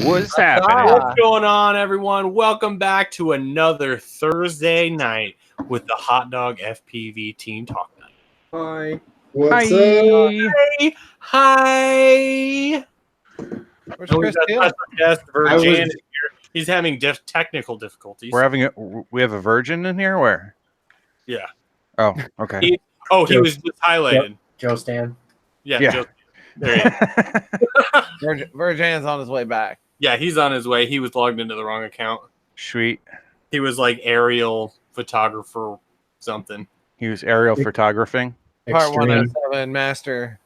What's happening? What's going on, everyone? Welcome back to another Thursday night with the Hot Dog FPV Team Talk Night. Hi. What's Hi. Hey, hi. Where's And we've Chris got Hill? special guest Virgin was- here. He's having technical difficulties. We have a virgin in here. Where? Yeah. Oh, okay. He was just highlighted. Joe Stan? Yeah. Yeah. Just, there he is. Virgin's on his way back. Yeah, he's on his way. He was logged into the wrong account. Sweet. He was like aerial photographer something. He was aerial photographing. Part Extreme. 107 master.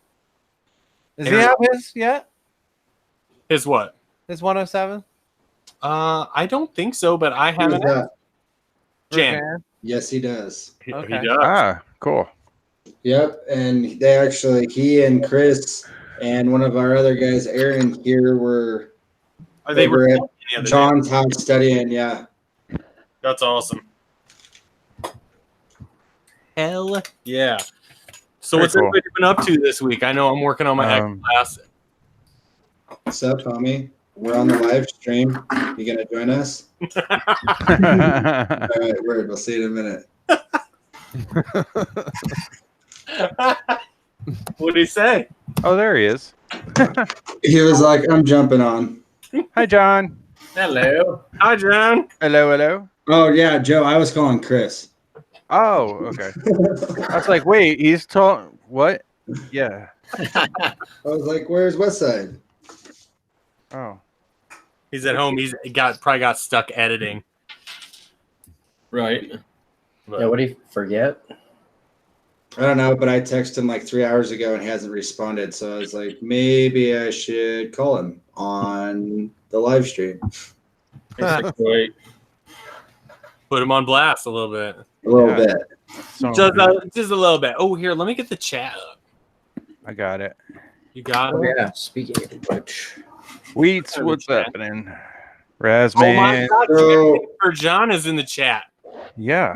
Does he Aaron- have his yet? His what? His 107? I don't think so, but I Who was haven't. that? Jan. Virgin? Yes, he does. He Okay. does. Ah, cool. Yep, and they actually, he and Chris and one of our other guys, Aaron, here were They were over the at other day. John's house studying. Yeah, That's awesome. Hell yeah. So Very what's cool. everybody been up to this week? I know I'm working on my X class. what's up, homie? We're on the live stream. You gonna join us? All right, word. We'll see you in a minute. What'd he say? Oh, there he is. He was like, "I'm jumping on." Hi, John. Hello. Hi, John. Hello, hello. Oh yeah, Joe. I was calling Chris. Oh, okay. I was like, wait, he's talking. What? Yeah. I was like, "Where's Westside?" Oh. He's at home. He's probably got stuck editing. Right. But Yeah, what do you forget? I don't know, but I texted him like 3 hours ago and he hasn't responded. So I was like, maybe I should call him on the live stream. Right. put him on blast a little bit. A little Yeah. bit. So Just a little bit. Oh, here, let me get the chat up. I got it. You got Oh, it? yeah. Speaking of which, Wheats, what's happening? Oh my Razman. God, So- Jennifer John is in the chat. Yeah.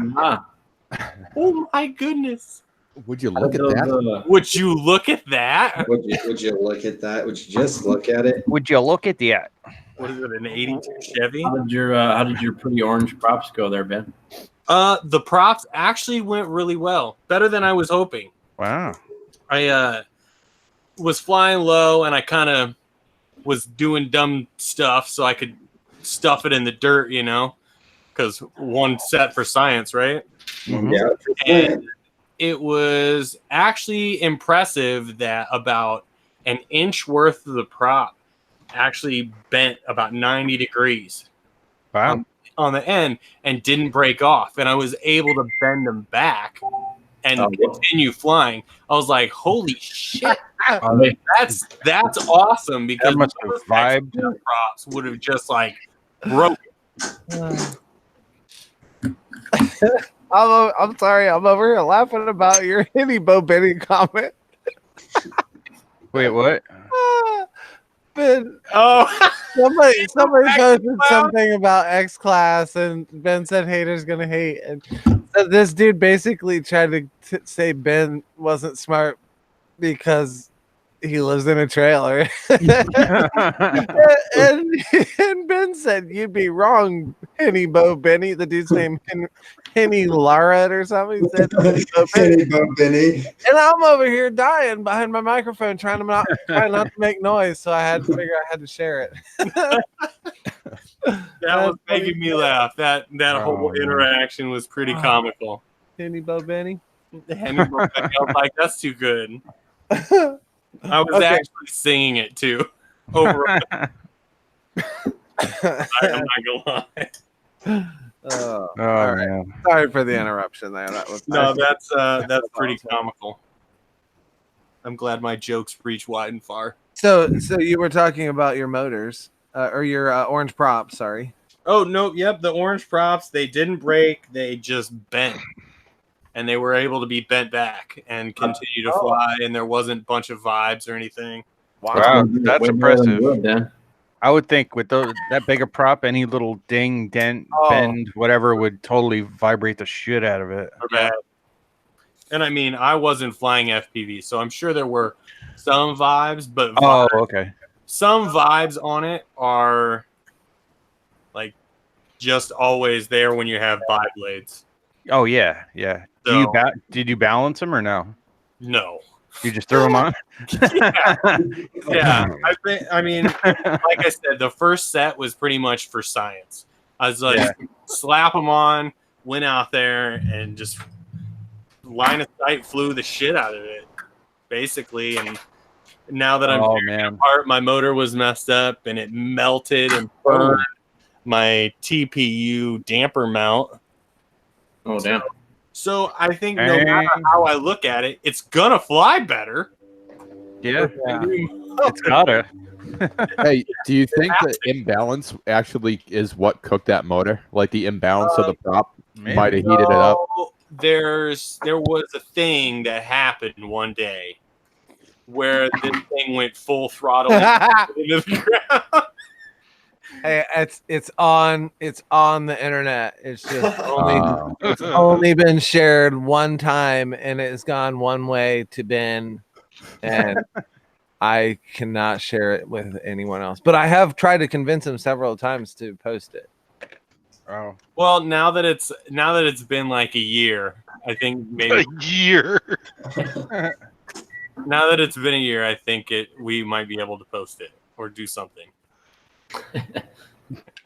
Oh my goodness. Would you look at that? Would you look at that? Would you look at that? Would you just look at it? Would you look at that? What is it, an 82 Chevy? how did your pretty orange props go there, Ben? The props actually went really well. Better than I was hoping. Wow. I was flying low and I kind of was doing dumb stuff so I could stuff it in the dirt, you know, because one set for science, right? Mhm. Yeah. And it was actually impressive that about an inch worth of the prop actually bent about 90 degrees Wow. on the end and didn't break off. And I was able to bend them back and Oh, wow. continue flying. I was like, holy shit. Are they? That's awesome because That must have those vibed. extra props would have just like broken. I'm sorry. I'm over here laughing about your Henny Bo Benny comment. Wait, what? Ben, Oh, somebody posted Wow. something about X class, and Ben said haters gonna hate, and so this dude basically tried to say Ben wasn't smart because he lives in a trailer. and Ben said, "You'd be wrong, Henny Bo Benny." The dude's name Henny Lared or something. He said, Henny Bo Benny. Benny Bo Benny. And I'm over here dying behind my microphone, trying not to make noise. So I had to figure I had to share it. that was making me laugh. That whole Oh, man. interaction was pretty comical. Henny Bo Benny. Henry Brook, I was like, that's too good. I was Okay. actually singing it too. Over. I'm not gonna lie. Oh, Oh, all right. man. Sorry for the interruption there. That was No, that's pretty comical. I'm glad my jokes reach wide and far. So you were talking about your motors or your orange props. Sorry. Oh no, yep, the orange props, they didn't break, they just bent. And they were able to be bent back and continue to fly, and there wasn't a bunch of vibes or anything. Wow, that's Way more than impressive. good, then. I would think with that big a prop, any little ding, dent, Oh. bend, whatever would totally vibrate the shit out of it. Yeah. And I mean, I wasn't flying FPV, so I'm sure there were some vibes, but Oh, okay. some vibes on it are like just always there when you have bi-blades. Oh yeah, yeah. So, Did you balance them or no? no. You just threw them on. Yeah. I mean, like I said, the first set was pretty much for science. I was like, slap them on, went out there, and just line of sight flew the shit out of it, basically. And now that I'm tearing it apart, my motor was messed up, and it melted and burned my TPU damper mount. Oh, damn. So I think no matter how I look at it, it's gonna fly better. Yeah. It's gotta. Hey, do you think the imbalance actually is what cooked that motor? Like the imbalance of the prop might have heated it up? There was a thing that happened one day where this thing went full throttle into the ground. Hey, it's on the internet. It's just only been shared one time, and it's gone one way to Ben, and I cannot share it with anyone else. But I have tried to convince him several times to post it. Oh. Well, now that it's been like a year, I think maybe A year. now that it's been a year, I think we might be able to post it or do something.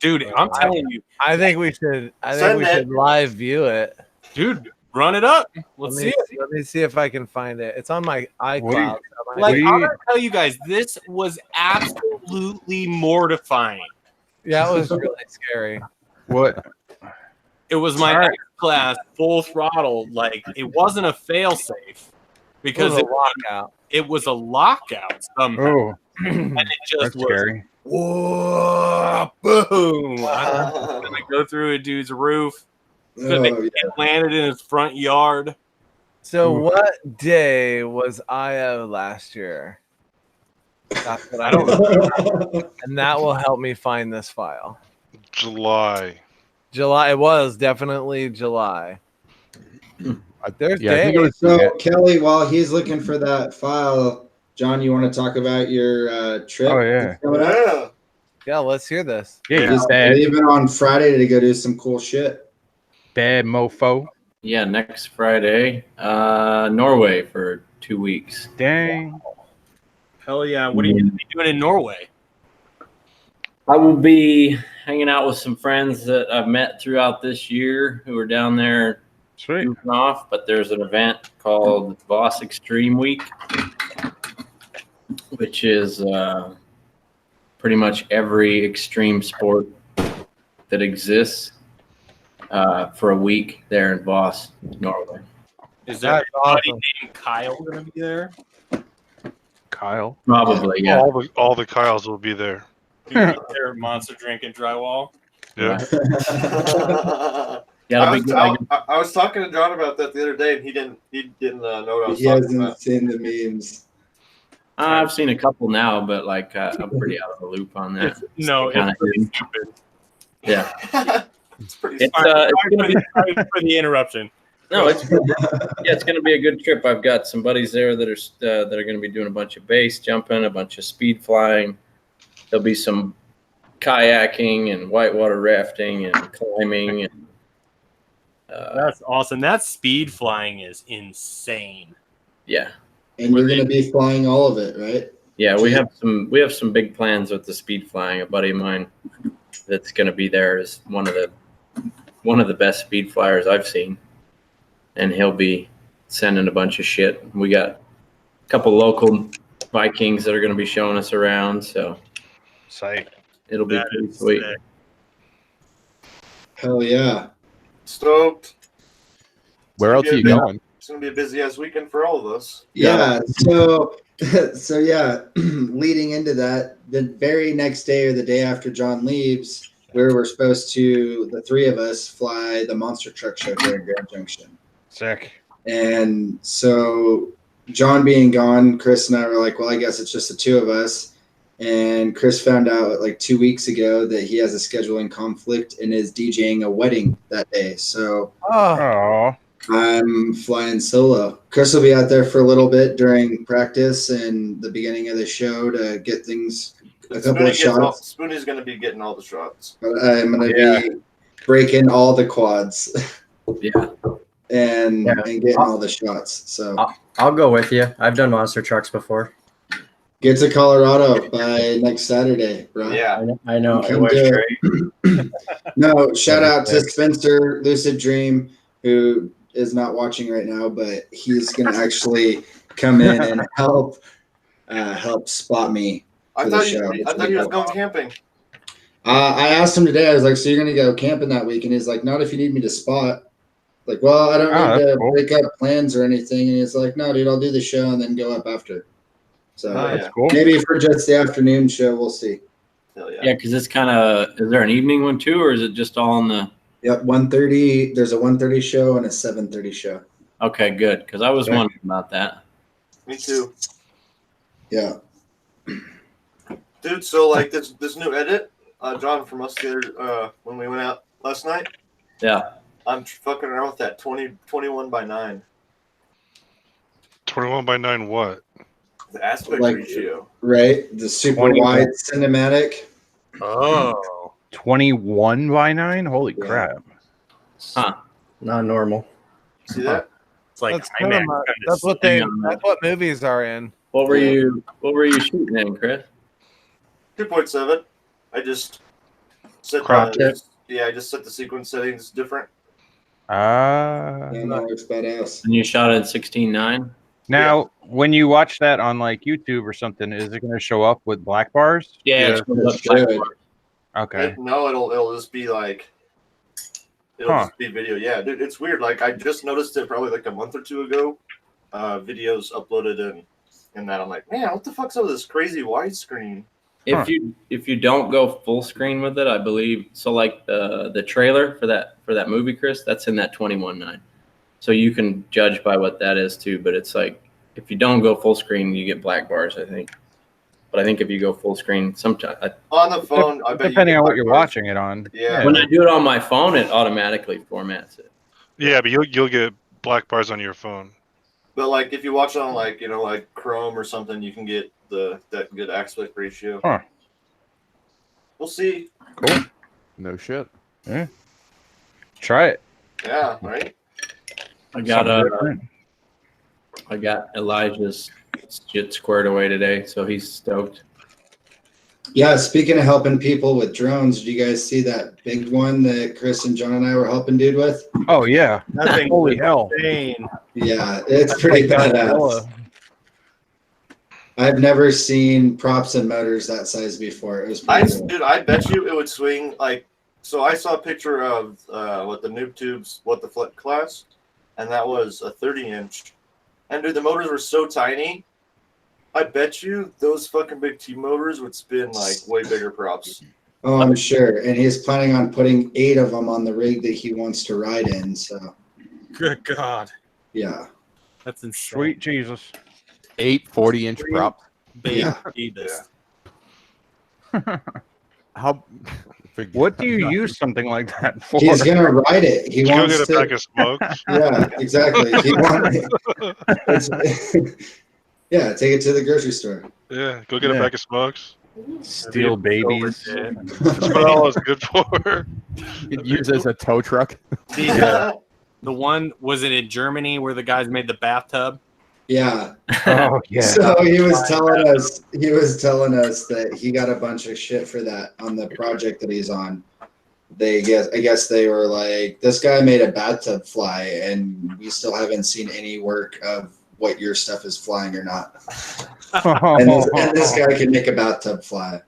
Dude, I'm telling you. I think we should live view it. Dude, run it up. Let's see it. Let me see if I can find it. It's on my iCloud. Like, I'm gonna tell you guys, this was absolutely mortifying. Yeah, it was really scary. What? It was my next class, full throttle. Like, it wasn't a fail safe because it was a lockout. It was a lockout somehow. Oh, and it just was scary. whoa, boom. I'm gonna go through a dude's roof. It landed in his front yard. So what day was IO last year? That's what I don't know. And that will help me find this file. July. It was definitely July. There's days. So Kelly, while he's looking for that file, John, you want to talk about your trip? Oh yeah. Yeah, let's hear this. Yeah, He's leaving on Friday to go do some cool shit. Bad mofo. Yeah, next Friday, Norway for 2 weeks. Dang. Hell yeah. What are you going to be doing in Norway? I will be hanging out with some friends that I've met throughout this year who are down there goofing off, but there's an event called Voss Extreme Week, which is pretty much every extreme sport that exists for a week there in Voss, Norway. Is there anybody named Kyle going to be there? Kyle? Probably, yeah. All the Kyles will be there. They're monster drinking drywall. Yeah. I was talking to John about that the other day, and he didn't know what I was talking about. He hasn't seen the memes. I've seen a couple now, but like I'm pretty out of the loop on that. It's pretty stupid. Yeah. It's pretty. It's gonna be sorry for the interruption. No, it's going to be a good trip. I've got some buddies there that are going to be doing a bunch of base jumping, a bunch of speed flying. There'll be some kayaking and whitewater rafting and climbing. And, that's awesome. That speed flying is insane. Yeah. And you're going to be flying all of it, right? Yeah, we have some big plans with the speed flying. A buddy of mine that's going to be there is one of the best speed flyers I've seen. And he'll be sending a bunch of shit. We got a couple local Vikings that are going to be showing us around, so it'll be pretty sweet. Sick. Hell yeah. Stoked. Where else are you going? It's going to be a busy ass weekend for all of us. Yeah. So yeah, leading into that, the very next day or the day after John leaves, we're supposed to, the three of us, fly the monster truck show here in Grand Junction. Sick. And so John being gone, Chris and I were like, well, I guess it's just the two of us. And Chris found out like 2 weeks ago that he has a scheduling conflict and is DJing a wedding that day. So I'm flying solo. Chris will be out there for a little bit during practice and the beginning of the show to get things a couple of shots. Spoonie's gonna be getting all the shots. But I'm gonna be breaking all the quads. Yeah. and getting all the shots. So I'll go with you. I've done monster trucks before. get to Colorado by next Saturday, bro. Yeah, I know. You can do it. No, shout out to Spencer Lucid Dream, who is not watching right now, but he's gonna actually come in and help spot me. I thought he was going camping. I asked him today. I was like, "So you're gonna go camping that week?" And he's like, "Not if you need me to spot." Like, well, I don't need to break up plans or anything. And he's like, "No, dude, I'll do the show and then go up after." So maybe for just the afternoon show, we'll see. Yeah, because it's kind of. Is there an evening one too, or is it just all on the? Yep, 1:30. There's a 1:30 show and a 7:30 show. Okay, good. Because I was wondering about that. Me too. Yeah. Dude, so like this new edit, John from us the other when we went out last night. Yeah. I'm fucking around with that 21:9. 21:9 what? The aspect ratio. Right? The super wide cinematic. Oh. 21:9? Holy crap. Huh. Not normal. See that? It's like that's what movies are in. What were you shooting in, Chris? 2.7. I just set Cropped it. I just set the sequence settings different. Yeah, no, it's badass. And you shot at 16:9. Now, when you watch that on like YouTube or something, is it going to show up with black bars? Yeah, it's it should. Okay. No, it'll just be like just be video. Yeah, dude, it's weird. Like I just noticed it probably like a month or two ago. Videos uploaded and that I'm like, man, what the fuck's up with this crazy widescreen? If you don't go full screen with it, I believe so. Like the trailer for that movie, Chris, that's in that 21:9. So you can judge by what that is too. But it's like if you don't go full screen, you get black bars, I think. But I think if you go full screen, sometimes on the phone, I bet depending on what you're watching it on. Yeah. When I do it on my phone, it automatically formats it. Yeah, but you'll get black bars on your phone. But like if you watch it on like like Chrome or something, you can get that good aspect ratio. Huh. We'll see. Cool. No shit. Yeah. Try it. Yeah. Right. I got Elijah's shit squared away today, so he's stoked. Yeah, speaking of helping people with drones, did you guys see that big one that Chris and John and I were helping dude with? Oh yeah. Holy hell. Insane. Yeah, it's pretty badass. I've never seen props and motors that size before. It was pretty cool. Dude, I bet you it would swing like. So I saw a picture of what the Noob Tubes, what the flip class, and that was a 30-inch. And dude, the motors were so tiny. I bet you those fucking big T motors would spin like way bigger props. Oh, I'm sure. And he's planning on putting 8 of them on the rig that he wants to ride in. So, Good God. yeah. That's insane. Sweet Jesus. 8 40-inch props. Yeah. How? What do you use something like that for? He's going to ride it. He Go wants get a to. pack of smokes. Yeah, exactly. He wants yeah, take it to the grocery store. Yeah, go get a pack of smokes. Steel babies. That's what all it's good for. You'd use it as a tow truck. The one, was it in Germany where the guys made the bathtub? Yeah. Oh yeah. So he was telling us that he got a bunch of shit for that on the project that he's on. I guess they were like, this guy made a bathtub fly, and we still haven't seen any work of what your stuff is flying or not. And this guy can make a bathtub fly.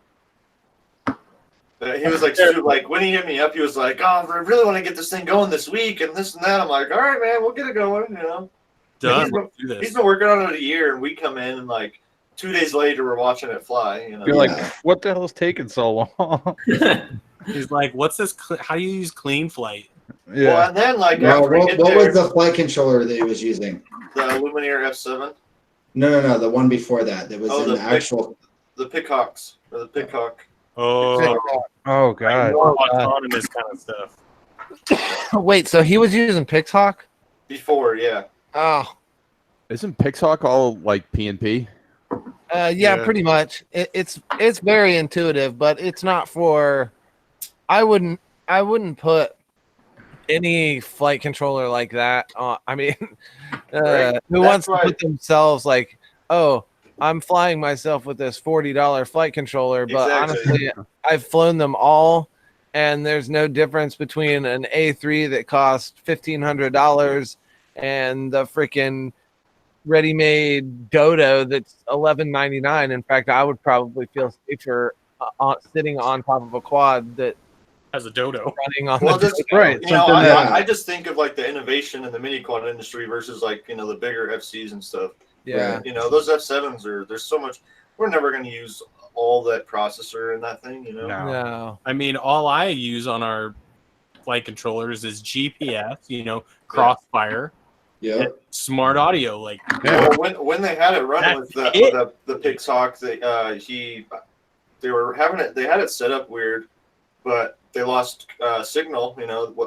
He was like, dude, like when he hit me up, he was like, "Oh, I really want to get this thing going this week and this and that." I'm like, "All right, man, we'll get it going." Done. He's been working on it a year, and we come in and like 2 days later, we're watching it fly. You're like, what the hell is taking so long? He's like, "What's this? How do you use Clean Flight?" Yeah. Well, and then like what was the flight controller that he was using? The Lumineer F7. No, the one before that. That was in the actual. The Pickhawks or the Pickhawk. Oh god. Autonomous kind of stuff. Wait, so he was using Pixhawk? Before, yeah. Oh, Isn't Pixhawk all like P&P? Yeah, pretty much. It's very intuitive, but it's not for. I wouldn't put any flight controller like that. I mean, Right. who That's wants to put themselves like, oh, I'm flying myself with this $40 flight controller, but Exactly. honestly, I've flown them all, and there's no difference between an A3 that costs $1,500 and the freaking ready-made Dodo that's $11.99. In fact, I would probably feel safer sitting on top of a quad that Has a dodo. running on Well, the just Dodo. Right. you know, Something that- I just think of like the innovation in the mini quad industry versus like the bigger FCs and stuff. Yeah. You know, those F7s there's so much. We're never going to use all that processor in that thing. You know. No. No. I mean, all I use on our flight controllers is GPS, Crossfire, Yeah. and smart audio. Like, Yeah. Well, when they had it running with That's it. the Pixhawk, they had it set up weird, but they lost signal,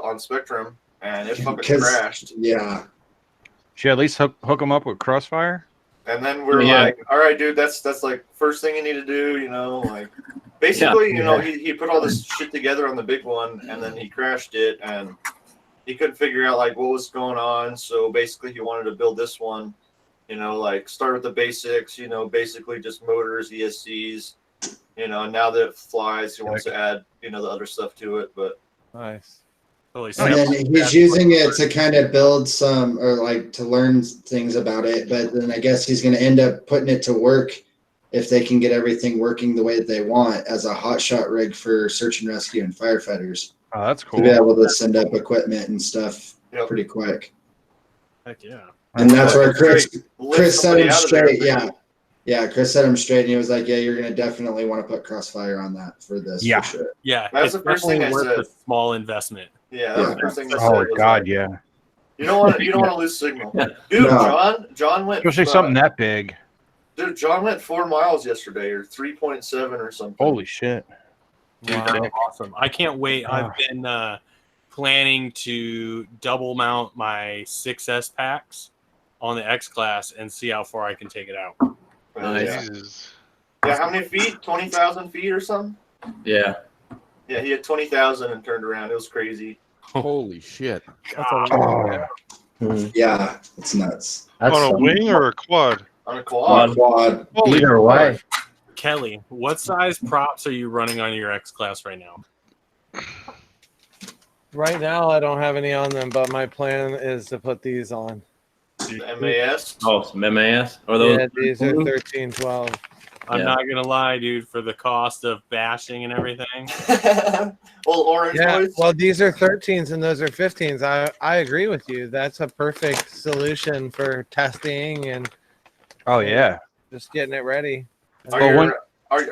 on Spectrum, and it fucking 'Cause- crashed. Yeah. Should I at least hook them up with Crossfire? And then we're Yeah. like, all right, dude, that's like first thing you need to do, like basically, Yeah. he put all this shit together on the big one, and then he crashed it, and he couldn't figure out like what was going on. So basically, he wanted to build this one, like start with the basics, basically just motors, ESCs, and now that it flies, he wants to add, the other stuff to it, but. Nice. holy And then he's using it to kind of build some, or like to learn things about it. But then I guess he's going to end up putting it to work if they can get everything working the way that they want as a hotshot rig for search and rescue and firefighters. Oh, that's To cool. be able to send up equipment and stuff Yep. pretty quick. Heck yeah. And that's where Chris Lift set somebody him out of there. straight. Yeah. Yeah, Chris set him straight, and he was like, "Yeah, you're going to definitely want to put Crossfire on that for this, Yeah. for sure." Yeah, That's it's the first thing definitely I worth said. a small investment. Yeah, that was the first thing I said. Oh was God, like, yeah. You don't want to lose signal, dude. No. John went. Especially something that big. Dude, John went 4 miles yesterday, or 3.7 or something. Holy shit. Dude, Wow. that's awesome. I can't wait. I've been planning to double mount my 6S packs on the X class and see how far I can take it out. Yeah. Jesus. Yeah, how many feet? 20,000 feet or something? Yeah. Yeah, he had 20,000 and turned around. It was crazy. Holy shit. Oh, Yeah, it's nuts. That's On a some- wing or a quad? On a quad. Quad. Holy Either way. Kelly, what size props are you running on your X class right now? Right now, I don't have any on them, but my plan is to put these on. The MAS. Oh, some MAS? Or those? Yeah, these are 13, 12. I'm Yeah. not gonna lie, dude. For the cost of bashing and everything, Old orange Yeah, boys. well, these are 13s and those are 15s. I agree with you. That's a perfect solution for testing and oh yeah. just getting it ready. Are, Well, you, one-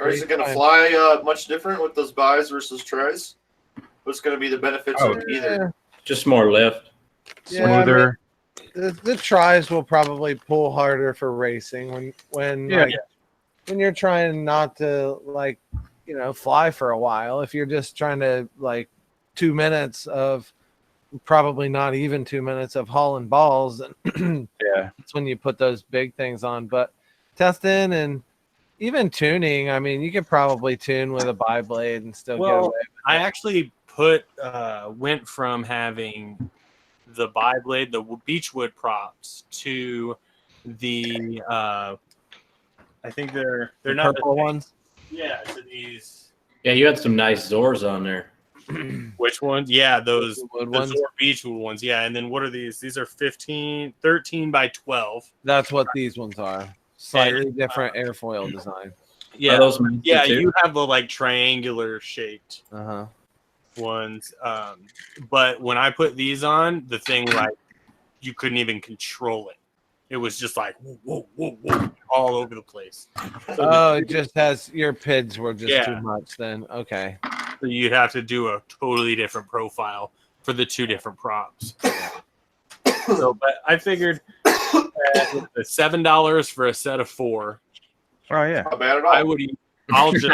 is it going to fly much different with those buys versus tries? What's going to be the benefits Oh, of either? Just more lift. Yeah, I mean, Smoother. the tries will probably pull harder for racing when Yeah. when you're trying not to fly for a while. If you're just trying to 2 minutes of probably not even 2 minutes of hauling balls, and Yeah. that's when you put those big things on. But testing and even tuning, I mean, you could probably tune with a bi-blade and still get Well, away. I actually went from having the bi-blade, the beechwood props, to the I think they're The not purple ones. Yeah, to these. Yeah, you had some nice Zors on there. Which ones? Yeah, those The wood the ones. Zor Beechwood ones. Yeah, and then what are these? These are 13 by 12. That's what these ones are. Slightly different airfoil design. Yeah, Are those nice yeah. too? You have the triangular shaped Uh-huh. ones. But when I put these on, the thing you couldn't even control it. It was just like whoa, whoa, whoa, whoa, all over the place. So Oh, it just has your PIDs were just Yeah. too much then. Okay. so you'd have to do a totally different profile for the two different props. So, but I figured the $7 for a set of 4. Oh yeah. Not bad at all. I'll just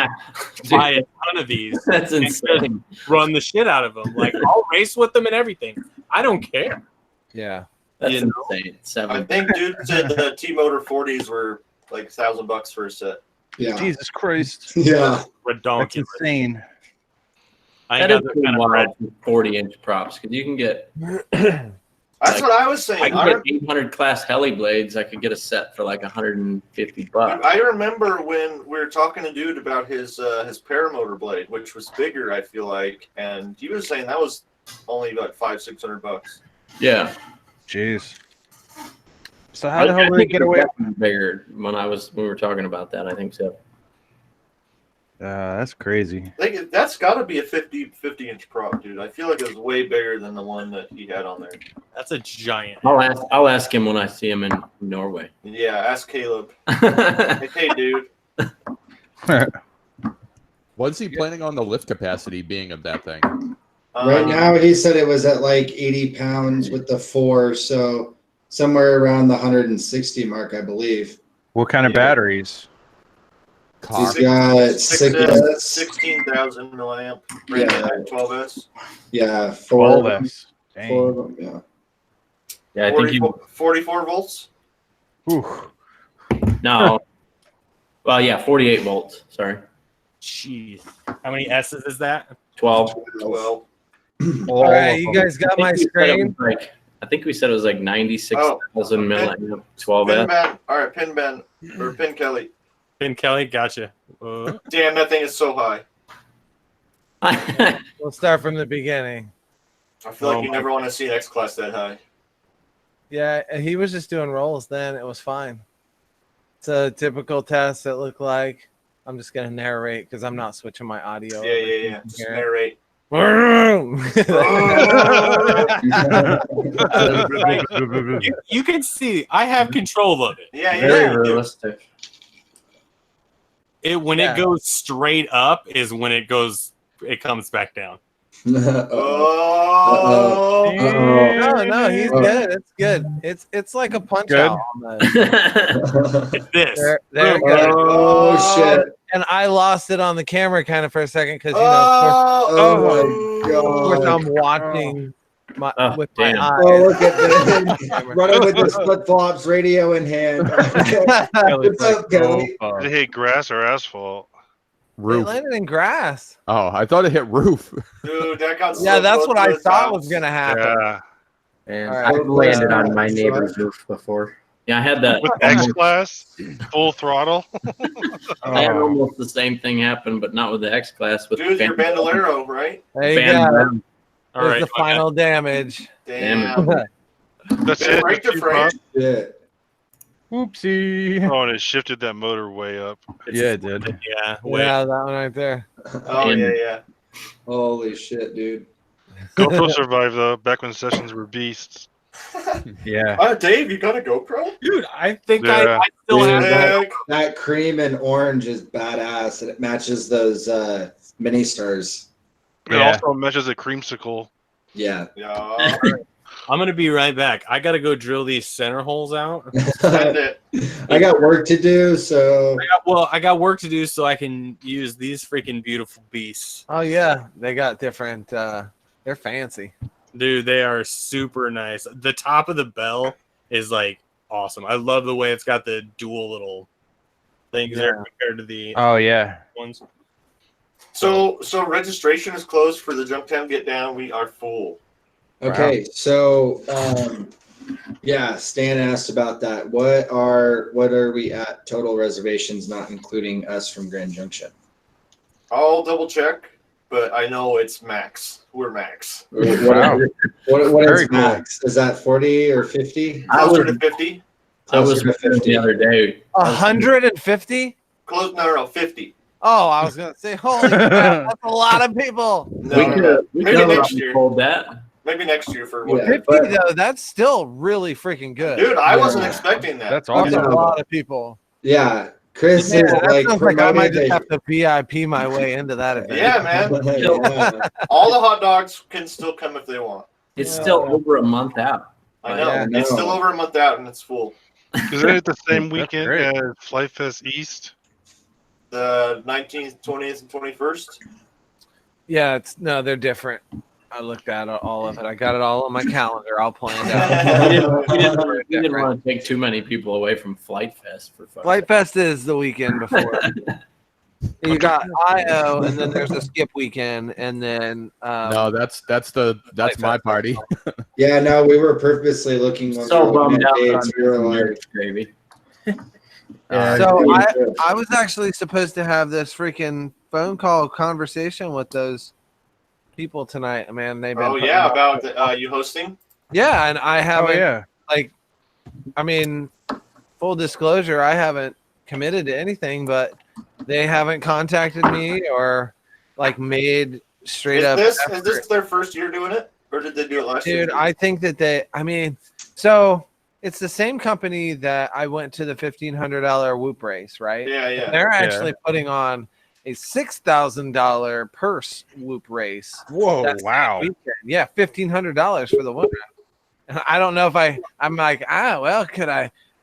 buy a ton of these. That's and just insane. run the shit out of them. I'll race with them and everything. I don't care. Yeah. That's You know? insane. I Seven. think dude said the T-Motor 40s were like $1,000 for a set. Yeah. Jesus Christ. Yeah. That's Redonkulous. insane. I That ain't is got the kind of wild bread. for 40-inch props because you can get. That's what I was saying. I can get 800 class heli blades. I could get a set for like $150. Dude, I remember when we were talking to dude about his paramotor blade, which was bigger, I feel like, and he was saying that was only about $500-600. Yeah. Jeez. So how the hell did they get away? Bigger when we were talking about that. I think so. That's crazy. That's got to be a 50-inch prop, dude. I feel like it was way bigger than the one that he had on there. That's a giant. I'll ask him when I see him in Norway. Yeah, ask Caleb. Hey, dude. What's he planning on the lift capacity being of that thing? Right now, he said it was at like 80 pounds with the 4, so somewhere around the 160 mark, I believe. What kind of batteries? He's got 16,000 milliamp. Yeah. 12S. Yeah, 4 of them. 4 of Dang. them, yeah. Yeah, I think 44 volts. Whew. No. Well, yeah, 48 volts. Sorry. Jeez. How many S's is that? 12. 12. All right, you guys got my screen. I think we said it was like 96,000 milliamp 12S. Pin Ben. All right, Pin Ben. Or Pin Kelly. Pin Kelly, gotcha. Damn, that thing is so high. We'll start from the beginning. I feel like you never want to see an X class that high. Yeah, he was just doing rolls then. It was fine. It's a typical test. It looked like. I'm just going to narrate because I'm not switching my audio. Yeah. Just narrate. You can see I have control of it. Yeah. Very realistic. When it goes straight up is when it comes back down. Oh. No, he's good. It's good. It's like a punch out on the It's this. there it goes. Oh, shit. And I lost it on the camera kind of for a second because Oh, my of course God. I'm watching with damn. my eyes. Oh, look at this. Running with his flip flops, radio in hand. What's up, Kelly? Did it hit grass or asphalt? It Roof. landed in grass. Oh, I thought it hit roof. Dude, that got so Yeah, that's close what to I his thought house. was gonna happen. Yeah. And All right. I've landed on my neighbor's roof before. Yeah, I had that. With X class, full throttle. I had almost the same thing happen, but not with the X class. With Dude, your Bandolero, right? There you go. All There's right. the final damage. Damn. That's Better it. break the frame. Yeah. Oopsie. Oh, and it shifted that motor way up. Yeah, it did. Yeah. Wait. Yeah, that one right there. Oh, yeah. Holy shit, dude. GoPro survived though. Back when sessions were beasts. Yeah. Dave, you got a GoPro? Dude, I think Yeah. I still have that. Heck. That cream and orange is badass, and it matches those mini stars. It Yeah. also measures a creamsicle. Yeah. Yeah. I'm gonna be right back. I gotta go drill these center holes out. Send it. I got work to do, so I got work to do so I can use these freaking beautiful beasts. Oh yeah, they got different. They're fancy. Dude, they are super nice. The top of the bell is like awesome. I love the way it's got the dual little things there compared to the Oh yeah. ones. So registration is closed for the Junktown Get Down. We are full. okay. So yeah, Stan asked about that. What are we at total reservations, not including us from Grand Junction? I'll double check, but I know it's max. We're max. Wow. What Very is cool. max? Is that 40 or 50? Closer to 50. I was Closer to 50. the other day. 150? Close. No, 50. Oh, I was gonna say, holy crap, that's a lot of people. No, We maybe could next have year. told that. Maybe next year for Yeah. what? 50 but- though, that's still really freaking good. Dude, I wasn't Yeah. expecting that. That's That's awesome. a lot of people. Yeah, Chris Yeah, is that like sounds like I might promoting just have to VIP my way into that event. Yeah, man. Yeah. All the hot dogs can still come if they want. It's still over a month out. I know. Yeah. It's still over a month out and it's full. Isn't it the same That's weekend great. as Flight Fest East? The 19th, 20th, and 21st. Yeah, they're different. I looked at all of it. I got it all on my calendar, all planned out. You didn't want to take too many people away from Flight Fest for fun. Flight Fest is the weekend before. You got IO, and then there's a skip weekend, and then No, that's my party. Yeah, no, we were purposely looking. When So we were looking bummed at out dates, we were on like, Marriage, baby. So I was actually supposed to have this freaking phone call conversation with those people tonight. Man, they've been. Oh yeah, about you hosting. Yeah, and I haven't. Oh yeah. Like, I mean, full disclosure, I haven't committed to anything, but they haven't contacted me or like made straight up. Is this their first year doing it, or did they do it last year? Dude, I think that so it's the same company that I went to the $1,500 whoop race, right? Yeah, yeah. They're actually putting on a $6,000 purse whoop race. Whoa! That's Wow. weekend. Yeah, $1,500 for the winner. I don't know if I'm like, well,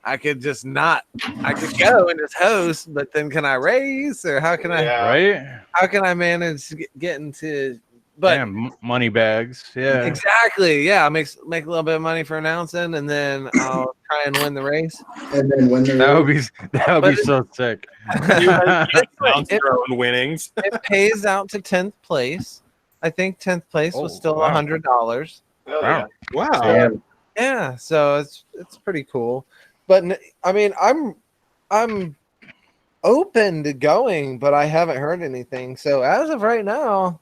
I could just not, I could go and just host, but then can I race or how can how can I manage getting to, but damn, money bags. Yeah. exactly. Yeah. Make a little bit of money for announcing and then I'll try and win the race. and then when That would be so sick. Announce your own winnings. It pays out to 10th place. I think 10th place was still wow. $100. Oh, yeah. Wow. Damn. Yeah, so it's pretty cool. But I mean, I'm open to going, but I haven't heard anything. So as of right now,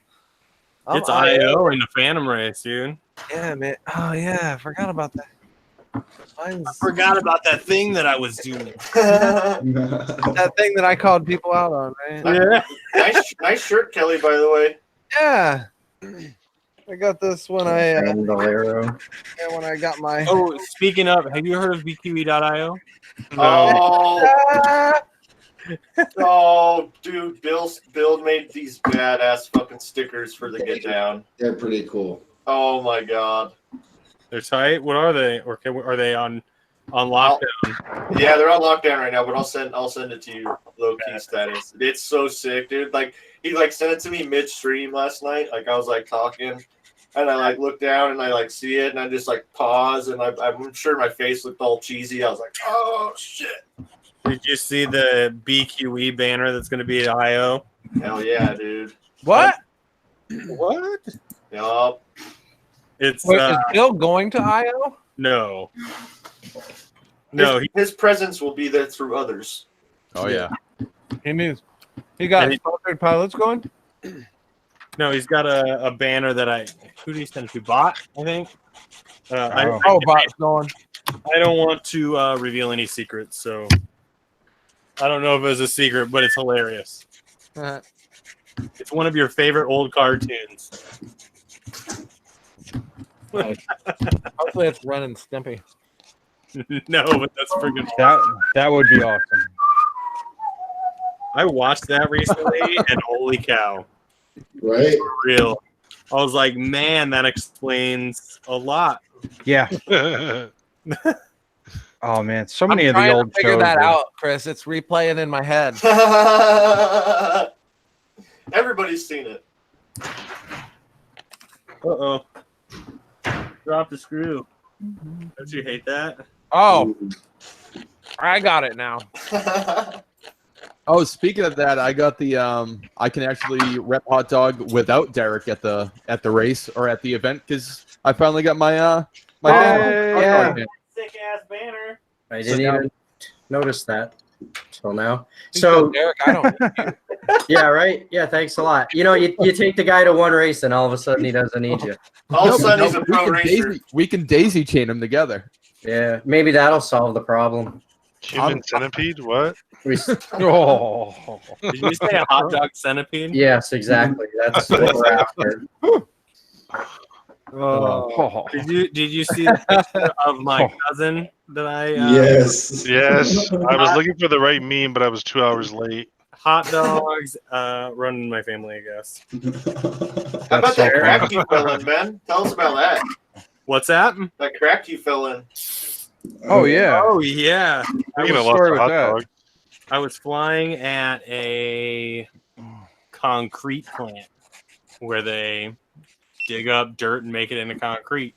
It's IO in the Phantom race, dude. Yeah, man. Oh yeah, I forgot about that. I forgot about that thing that I was doing. That thing that I called people out on, right? Yeah. Nice shirt, Kelly. By the way. Yeah. I got this when I Bandolero. when I got my. Oh, speaking of, have you heard of BQE.io? Oh. Oh, dude, Bill made these badass fucking stickers for the Get Down. They're pretty cool. Oh my god. They're tight. What are they? Or are they on lockdown? Yeah, they're on lockdown right now, but I'll send it to you low key status. It's so sick, dude. Like he sent it to me midstream last night. Like I was talking, and I look down and I see it, and I just pause, and I'm sure my face looked all cheesy. I was like, oh shit. Did you see the BQE banner that's going to be at IO? Hell yeah, dude. What? What? Yup. It's Wait, is Bill going to IO? No. No, his presence will be there through others. Oh yeah. He got sponsored pilots going. No, he's got a banner that who did he send it to? Bot, I think. Bot's going. I don't want to reveal any secrets, so I don't know if it was a secret, but it's hilarious. It's one of your favorite old cartoons. Hopefully it's Ren and Stimpy. No, but that's freaking. That would be awesome. I watched that recently, and holy cow! Right? For real. I was like, man, that explains a lot. Yeah. Oh man, so many of the trying old to figure shows that were- out, Chris. It's replaying in my head. Everybody's seen it. Uh-oh. Drop the screw. Don't you hate that? Oh, I got it now. Oh, speaking of that, I got the I can actually rep hot dog without Derek at the race or at the event because I finally got my banner. Yeah. Sick ass banner. I didn't even notice that till now. So Derek, I don't. yeah, right. Yeah, thanks a lot. You take the guy to one race and all of a sudden he doesn't need you. All of a sudden he's a pro racer. We can daisy chain them together. Yeah, maybe that'll solve the problem. Human centipede? What? Oh. Did you say a hot dog centipede? Yes, exactly. That's what we're after. Oh. Did you see the picture of my cousin that I Yes. Yes. I was looking for the right meme, but I was 2 hours late. hot dogs running my family, I guess. How about that crack you fell in, man? Tell us about that. What's that? That crack you fell in. Oh yeah. Oh yeah. I'm gonna story love with hot that? dog. I was flying at a concrete plant where they dig up dirt and make it into concrete.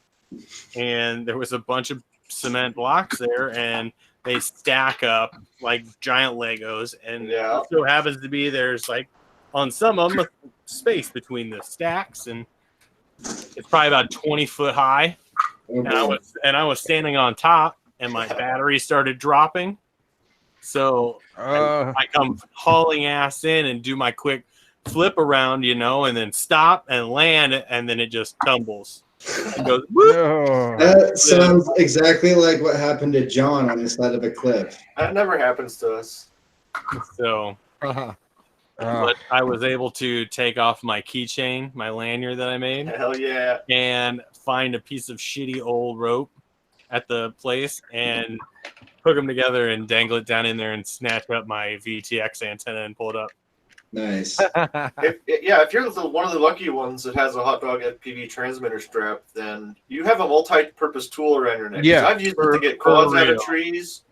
And there was a bunch of cement blocks there, and they stack up like giant Legos. And Yeah. it so happens to be there's like on some of them a space between the stacks, and it's probably about 20 foot high. And I was standing on top, and my battery started dropping. So I come hauling ass in and do my quick flip around, and then stop and land, and then it just tumbles. It goes, whoop. No. That sounds exactly like what happened to John on the side of a cliff. That never happens to us. So, but I was able to take off my keychain, my lanyard that I made, Hell yeah. and find a piece of shitty old rope at the place and hook them together and dangle it down in there and snatch up my VTX antenna and pull it up. Nice. If you're one of the lucky ones that has a Hot Dog FPV transmitter strap, then you have a multi-purpose tool around your neck. Yeah. I've used it to get quads out of trees.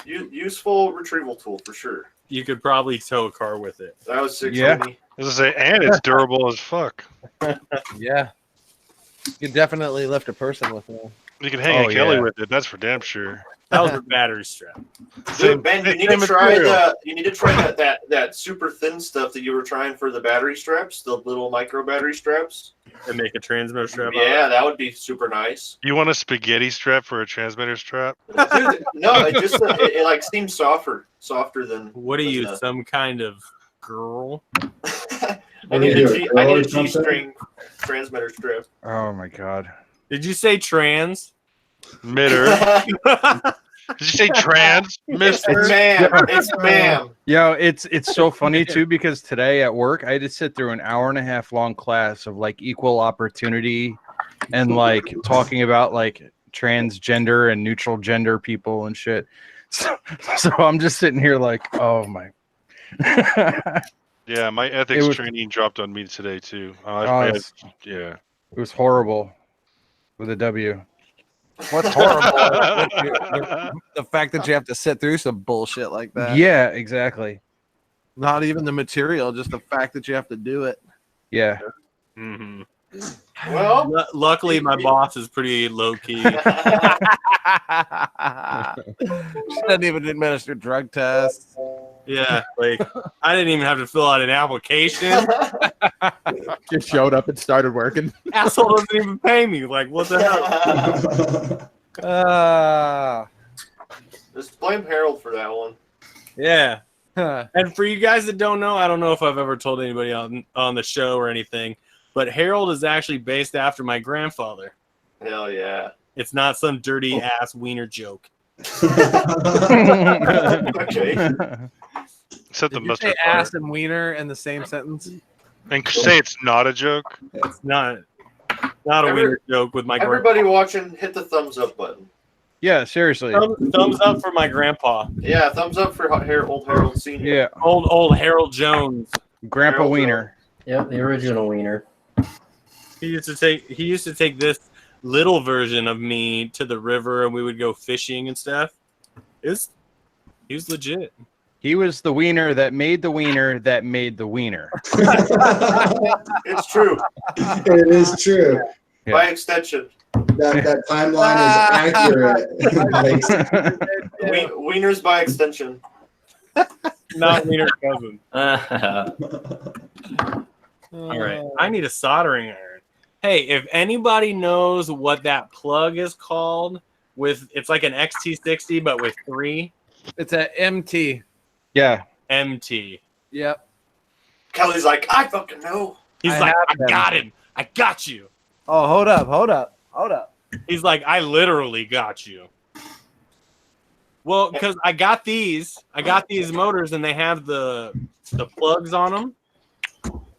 Useful retrieval tool for sure. You could probably tow a car with it. That was 680. I was gonna say, and it's durable as fuck. Yeah. You can definitely lift a person with one. You can hang Oh, a Kelly yeah. with it. That's for damn sure. That was a battery strap. Dude, Ben, you need same to try material. that super thin stuff that you were trying for the battery straps, the little micro battery straps. And make a transmitter strap out of it. Yeah, that would be super nice. You want a spaghetti strap for a transmitter strap? Dude, no, it just it like seems softer than. What are than you, the- some kind of girl? I need you a do G, a I need a girl or something? G-string transmitter strip. Oh my god. Did you say trans? Mitter. Did you say trans, It's mister? ma'am. It's ma'am. Yo, it's so funny too because today at work I had to sit through an hour-and-a-half long class of like equal opportunity and like talking about like transgender and neutral gender people and shit. So I'm just sitting here like, oh my. Yeah, my ethics was- training dropped on me today too. Yeah. It was horrible with a W. What's horrible? the fact that you have to sit through some bullshit like that. Yeah, exactly. Not even the material, just the fact that you have to do it. Yeah. Mm-hmm. Well, Luckily, my boss is pretty low key. She doesn't even administer drug tests. Yeah, like I didn't even have to fill out an application. Just showed up and started working. Asshole doesn't even pay me. Like, what the hell? just blame Harold for that one. Yeah. And for you guys that don't know, I don't know if I've ever told anybody on the show or anything, but Harold is actually based after my grandfather. Hell yeah. It's not some dirty ass wiener joke. Okay. Except the Did you mustard say part. ass and wiener in the same sentence? And say it's not a joke. It's not a wiener joke with my grandpa. Everybody watching, hit the thumbs up button. Yeah, seriously. Thumbs up for my grandpa. Yeah, thumbs up for old Harold Senior. Yeah, Old Harold Jones. Grandpa Harold Wiener. Yep, the original wiener. He used to take this little version of me to the river and we would go fishing and stuff. He was legit. He was the wiener that made the wiener that made the wiener. It's true. It is true. Yeah. By extension. That timeline is accurate. Like, Wieners by extension. Not wiener cousin. All right. I need a soldering iron. Hey, if anybody knows what that plug is called, it's like an XT60 but with 3 It's a MT. Yeah. MT. Yep. Kelly's like, I fucking know. He's I like, have I them. got him. I got you. Oh, hold up. He's like, I literally got you. Well, because I got these motors and they have the plugs on them.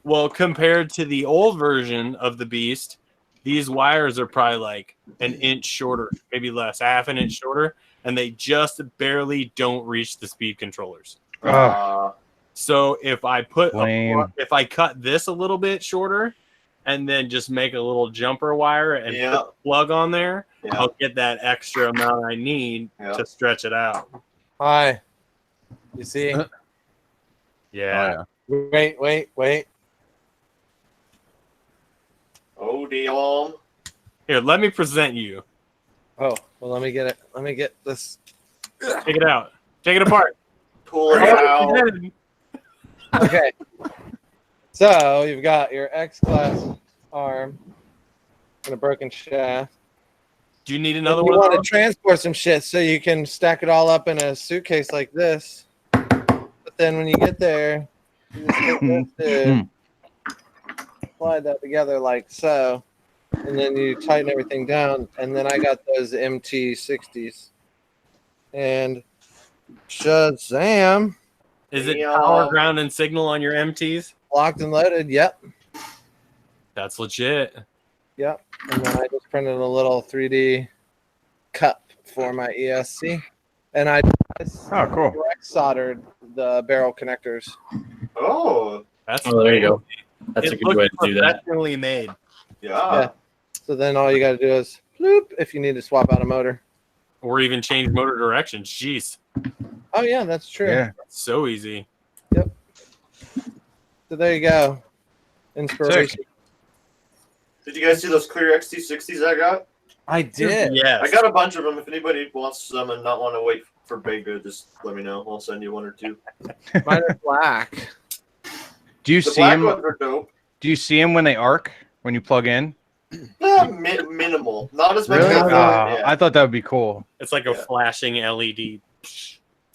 Well, compared to the old version of the Beast, these wires are probably like an inch shorter, maybe less, half an inch shorter, and they just barely don't reach the speed controllers. So if I if I cut this a little bit shorter and then just make a little jumper wire and put the plug on there, I'll get that extra amount I need to stretch it out. Hi. You see? Yeah. Wait. Here, let me present you. Oh, well, let me get it. Let me get this. Take it out. Take it apart. Pull it out. Okay. So you've got your X-Class arm and a broken shaft. Do you need If another you one? want of to those? transport some shit so you can stack it all up in a suitcase like this. But then when you get there, you just take this dude, slide that together like so, and then you tighten everything down. And then I got those MT60s. And Shazam, Is it Yeah. power, ground, and signal on your MTs? locked and loaded. Yep. That's legit. Yep. And then I just printed a little 3D cup for my ESC. And I Oh, cool. direct soldered the barrel connectors. Oh, That's Oh, there you go. That's it a good way to looks do that. professionally made. yeah. So then all you got to do is bloop if you need to swap out a motor. Or even change motor directions. Jeez. Oh, yeah, that's true. Yeah. So easy. So there you go. Inspiration. Did you guys see those clear XT60s I got? I did. Yes. I got a bunch of them. If anybody wants some and not want to wait for Bega, just let me know. I'll send you one or two. Mine are black. Do you The see black him? ones are dope. Do you see him when they arc when you plug in? Minimal. Not as much Really? as Ah, I thought that would be cool. It's like a Yeah. flashing LED.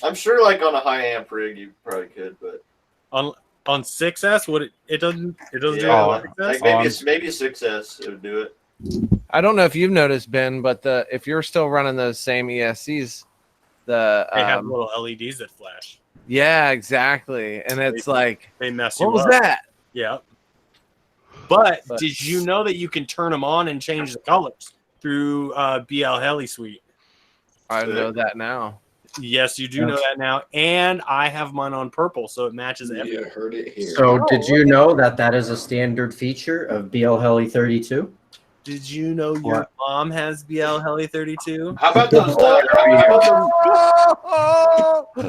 I'm sure like on a high amp rig you probably could, but On 6S, would it doesn't do it yeah, on 6S? like maybe a 6S it would do it. I don't know if you've noticed, Ben, but if you're still running those same ESCs, They have little LEDs that flash. yeah, exactly. And it's like, They mess you what was up. that? Yeah. But But- did you know that you can turn them on and change the colors through BL Heli Suite? I know that now. Yes, you do know that now. And I have mine on purple, so it matches everything. You heard it here. So, did you know that that is a standard feature of BL Heli 32? Did you know your mom has BL Heli 32? How about those?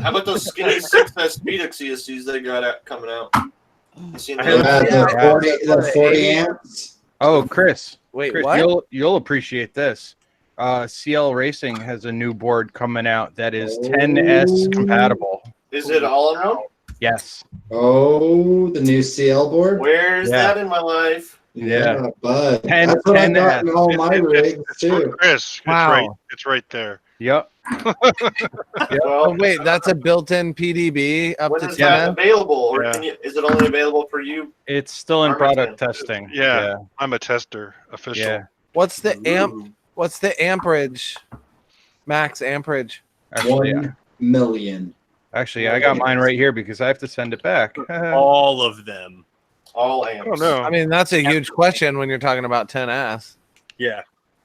How about those skinny 6S Speedix ESCs they got coming out? You seen those? The 40 amps. Oh, Chris. Wait, Chris, what? you'll appreciate this. CL Racing has a new board coming out that is 10S compatible. Is it all in one? Yes. Oh, the new CL board. Where's Yeah. that in my life? Yeah. Bud. 10 That's what I got in 10S. all my rigs too. Chris, Wow. it's right there. Yep. Oh, wait, that's a built-in PDB up When to is that 10. available, or Yeah. can you, is it only available for you? It's still in Farmington. product testing. Yeah. I'm a tester, official. Yeah. What's the amp? Ooh. What's the amperage? Max amperage. Actually, 1 million. I got mine right here because I have to send it back. All of them. All I amps. don't know. I mean, that's a huge question when you're talking about 10S. Yeah.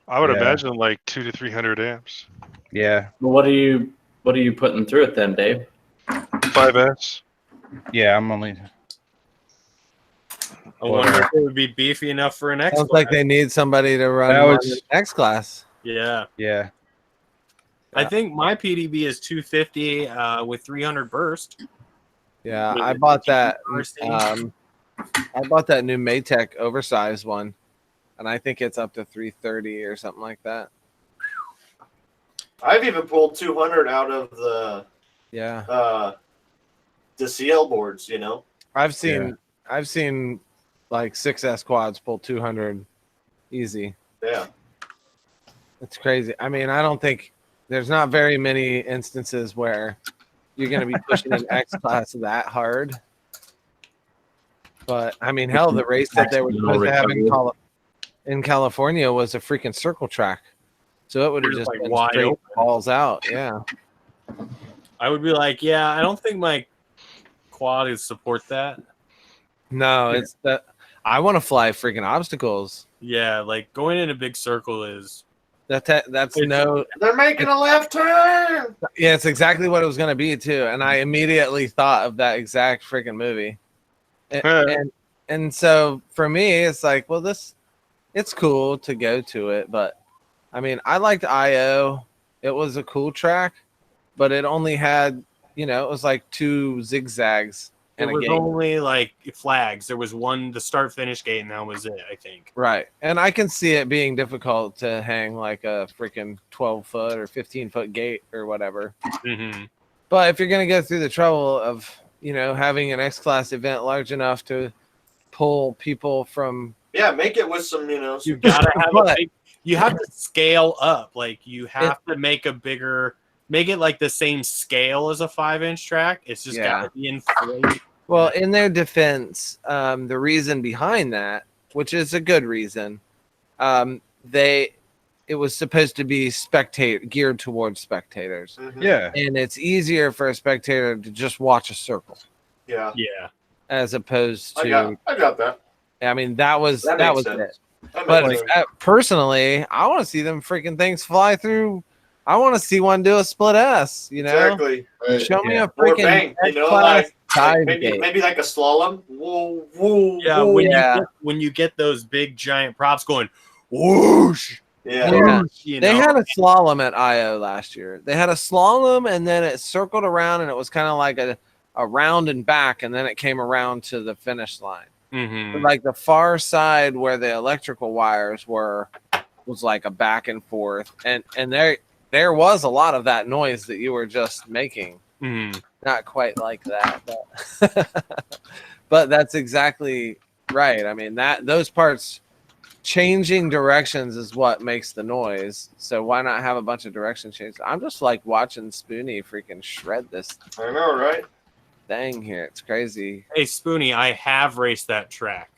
I would Yeah. imagine like 200 to 300 amps. Yeah. Well, what are you putting through it then, Dave? 5S. Yeah, I'm only. I wonder if it would be beefy enough for an X. Sounds like they need somebody to run That on was- the X class. Yeah. Yeah. I think my PDB is 250 with 300 burst. Yeah, With I the bought that. GPRC. I bought that new Maytech oversized one, and I think it's up to 330 or something like that. I've even pulled 200 out of the Yeah, CL boards. You know. I've seen like 6S quads pull 200 easy. Yeah. It's crazy. I mean, I don't think there's not very many instances where you're going to be pushing an X class that hard. But I mean, hell, the race that they were supposed to have in California was a freaking circle track, so it would have It was, just like, been wide straight open. balls out. Yeah, I would be like, yeah, I don't think my quad would support that. no, it's that I want to fly freaking obstacles. Yeah, like going in a big circle is. That's no. They're making a left turn. Yeah, it's exactly what it was going to be too, and I immediately thought of that exact freaking movie. And so for me, it's like, well, it's cool to go to it, but I mean, I liked IO. It was a cool track, but it only had, it was like 2 zigzags and it a was gate. only like flags. There was one, the start finish gate, and that was it, I think. Right. And I can see it being difficult to hang like a freaking 12-foot or 15-foot gate or whatever. Mm-hmm. But if you're going to go through the trouble of, having an X-Class event large enough to pull people from... Yeah, make it with some, You gotta have a big, you have to scale up. Like, you have to make it like the same scale as a 5-inch track. It's just gotta be inflated. Well, in their defense, the reason behind that, which is a good reason, it was supposed to be geared towards spectators. Mm-hmm. Yeah. And it's easier for a spectator to just watch a circle. Yeah. Yeah. As opposed to... I got that. I mean, that was That it. makes sense. But personally, I want to see them freaking things fly through. I want to see one do a split S, Exactly. Show me a Or freaking bang, S-Class dive maybe gate. maybe like a slalom. Whoa, whoa, Yeah, whoa. when you get those big giant props going whoosh. Yeah. You They know? had a slalom at IO last year. They had a slalom, and then it circled around, and it was kind of like a round and back, and then it came around to the finish line. Mm-hmm. Like the far side where the electrical wires were was like a back and forth, and there was a lot of that noise that you were just making. Mm-hmm. Not quite like that, but that's exactly right. I mean, those parts changing directions is what makes the noise. So why not have a bunch of direction changes? I'm just like watching Spoonie freaking shred this I know, right? thing here. It's crazy. Hey, Spoonie, I have raced that track.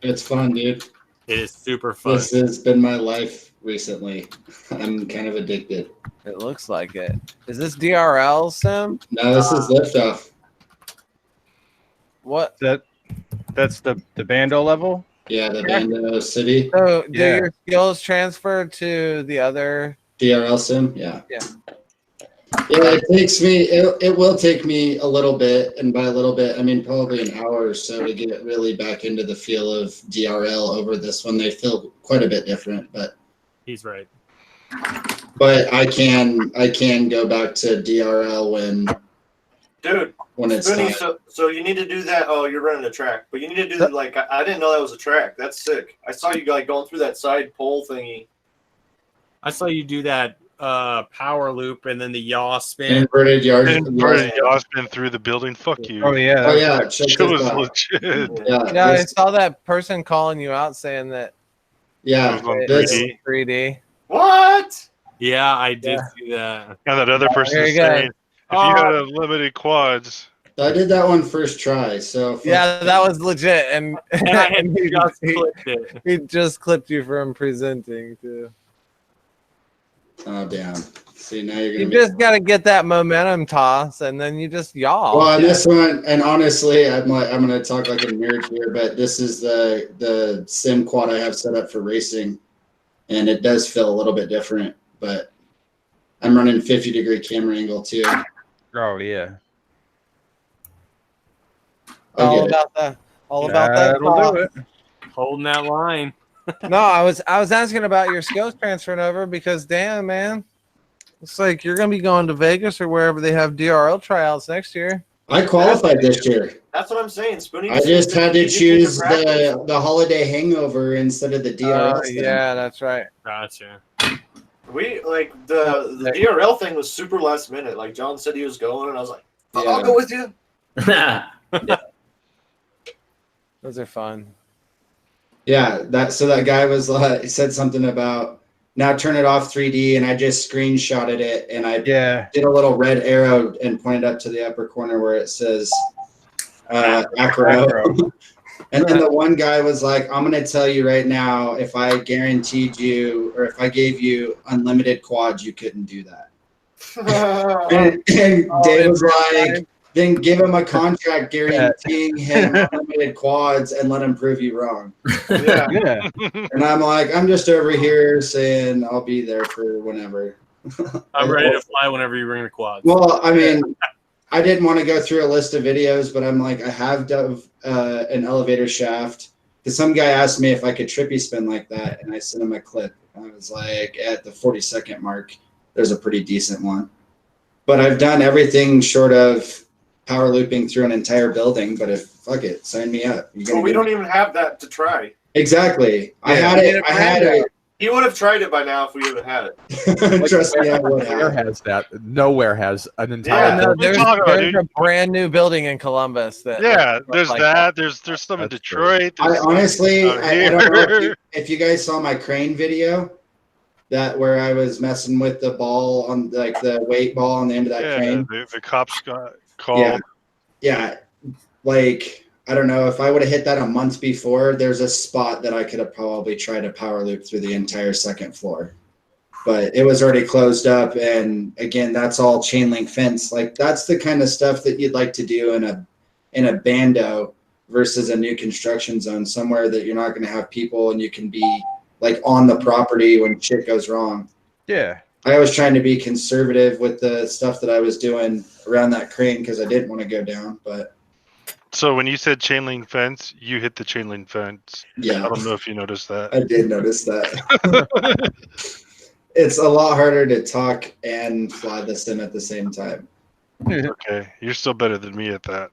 It's fun, dude. It is super fun. This has been my life recently. I'm kind of addicted. It looks like it. Is this DRL, Sim? No, this is liftoff. What? That's the Bando level? Yeah, the Bando City. So do your skills transfer to the other DRL sim? Yeah. Yeah. Yeah, it will take me a little bit, and by a little bit, I mean probably an hour or so to get really back into the feel of DRL over this one. They feel quite a bit different, but he's right. But I can go back to DRL when it's Spoonie, time. so you need to do that. Oh, you're running a track, but you need to do like I didn't know that was a track. That's sick. I saw you like going through that side pole thingy. I saw you do that power loop and then the yaw spin. Inverted yaw spin through the building. Fuck you. Oh yeah. Oh yeah. It was legit. Yeah, I saw that person calling you out saying that. Yeah, It was on this 3D. 3D. What? Yeah, I did see that. And that other person Very is good. saying, if you had unlimited quads, I did that one first try. So Yeah, that was legit, and I had just clipped it. he just clipped you from presenting too. Oh damn! See, now you're You gonna. just got to get that momentum toss, and then you just yaw. Well, on this one, and honestly, I'm gonna talk like a nerd here, but this is the sim quad I have set up for racing, and it does feel a little bit different. But I'm running 50-degree camera angle too. Oh yeah. all about that. All about that. That'll toss. do it. Holding that line. No, I was asking about your skills transferring over because damn man, it's like you're gonna be going to Vegas or wherever they have DRL tryouts next year. I qualified this year. That's what I'm saying. Spoonie. I just had to choose the holiday hangover instead of the DRL. sim. Yeah, that's right. Gotcha. We like the DRL thing was super last minute. Like John said he was going, and I was like, Yeah. I'll go with you. Those are fun. Yeah, that guy was said something about now turn it off 3D, and I just screenshotted it, and I did a little red arrow and pointed up to the upper corner where it says acro. And then the one guy was like, I'm going to tell you right now, if I guaranteed you or if I gave you unlimited quads, you couldn't do that. and Dave was like, then give him a contract guaranteeing him unlimited quads and let him prove you wrong. Yeah. And I'm like, I'm just over here saying I'll be there for whenever. I'm ready to fly whenever you bring the quads. Well, I mean, I didn't want to go through a list of videos, but I'm like, I have done an elevator shaft. Because some guy asked me if I could trippy spin like that, and I sent him a clip. I was like, at the 40-second mark, there's a pretty decent one. But I've done everything short of power looping through an entire building, but if fuck it, sign me up. Well, we don't even have that to try. Exactly. I had it. He would have tried it by now if we would have had it. Trust me, I would Where have. has that? Nowhere has an entire. Yeah. No, What are you talking about, there's dude? a brand new building in Columbus that Yeah, there's like that. There's some in That's Detroit. I There's some honestly, out I don't know here. if you guys saw my crane video, that where I was messing with the ball on like the weight ball on the end of that Yeah, crane. the cops got called. Yeah. Like, I don't know, if I would have hit that a month before, there's a spot that I could have probably tried to power loop through the entire second floor. But it was already closed up, and again, that's all chain link fence. Like, that's the kind of stuff that you'd like to do in a bando versus a new construction zone, somewhere that you're not going to have people and you can be like on the property when shit goes wrong. Yeah. I was trying to be conservative with the stuff that I was doing around that crane because I didn't want to go down, but So when you said chain link fence, you hit the chain link fence. yeah. I don't know if you noticed that. I did notice that. It's a lot harder to talk and fly the sim at the same time. Okay, you're still better than me at that.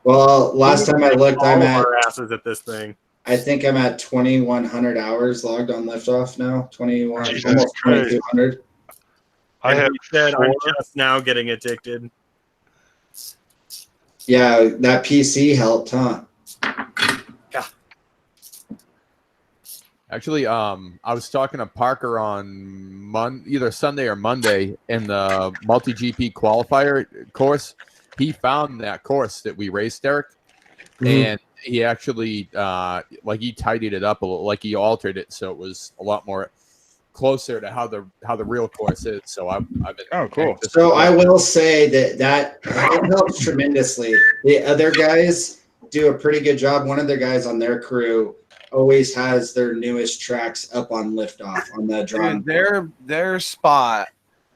Well, last time I looked, all I'm of at, our asses at this thing. I think I'm at 2,100 hours logged on liftoff now. 21, Jesus almost Christ. 2,200. I And have he said, I'm four. just now getting addicted. Yeah, that PC helped, huh? Actually, I was talking to Parker on either Sunday or Monday in the multi GP qualifier course. He found that course that we raced, Derek, and he actually he tidied it up a little, like he altered it so it was a lot more closer to how the real course is. So I've been Cool. So I will say that it helps tremendously. The other guys do a pretty good job. One of the guys on their crew always has their newest tracks up on liftoff on the drawing. Dude, their spot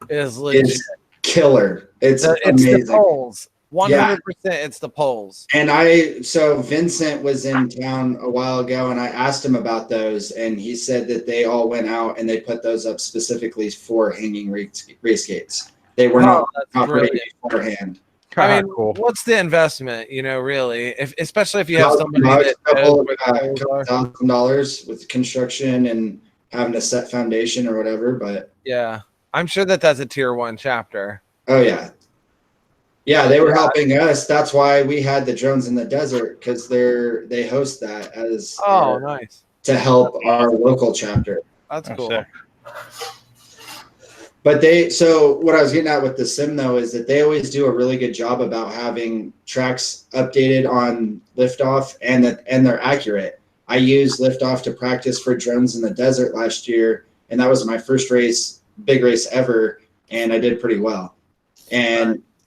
is legit. It's killer. It's It's amazing. the poles. 100%. It's the poles. And so Vincent was in town a while ago, and I asked him about those, and he said that they all went out and they put those up specifically for hanging race gates. They were not that's operating brilliant. beforehand. I mean, cool. what's the investment? Really, especially if you have somebody $1,000, that couple knows where the poles are. $1,000 with construction and having a set foundation or whatever. But Yeah, I'm sure that's a tier 1 chapter. oh yeah, they were helping us. That's why we had the drones in the desert, because they host that as Nice. to help our local chapter. That's cool. sick. But so what I was getting at with the sim though is that they always do a really good job about having tracks updated on liftoff and they're accurate. I used liftoff to practice for drones in the desert last year, and that was my first big race ever, and I did pretty well.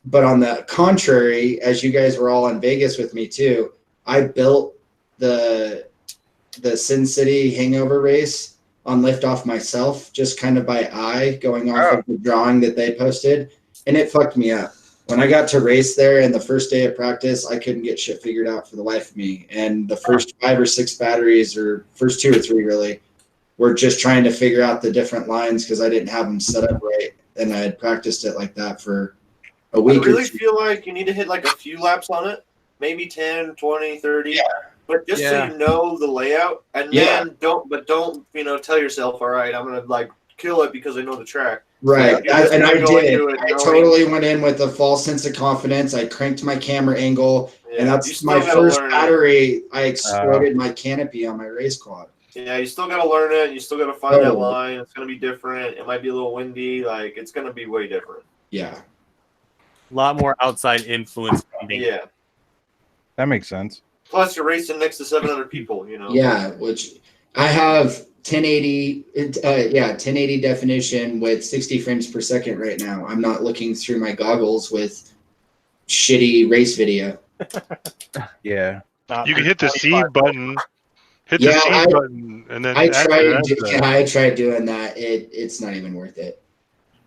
But on the contrary, as you guys were all in Vegas with me too, I built the Sin City hangover race on liftoff myself, just kind of by eye, going off of the drawing that they posted, and it fucked me up. When I got to race there and the first day of practice, I couldn't get shit figured out for the life of me. And the first 5 or 6 batteries, or first 2 or 3 really, were just trying to figure out the different lines because I didn't have them set up right, and I had practiced it like that for a week. I really feel like you need to hit like a few laps on it, maybe 10, 20, 30. Yeah. But just so you know the layout, and then don't tell yourself, all right, I'm gonna like kill it because I know the track. Right, Like, and I did. I totally knowing- went in with a false sense of confidence. I cranked my camera angle, and you that's still my gotta first learn it. battery. I exploded my canopy on my race quad. Yeah, you still gotta learn it. You still gotta find that Totally. line. It's gonna be different. It might be a little windy. Like it's gonna be way different. Yeah. A lot more outside influence. Yeah. That makes sense. Plus, you're racing next to 700 people. Yeah, which I have 1080. 1080 definition with 60 frames per second right now. I'm not looking through my goggles with shitty race video. Yeah. You can hit the C button. Hit the Yeah, C button, and then I I tried doing that. It's not even worth it.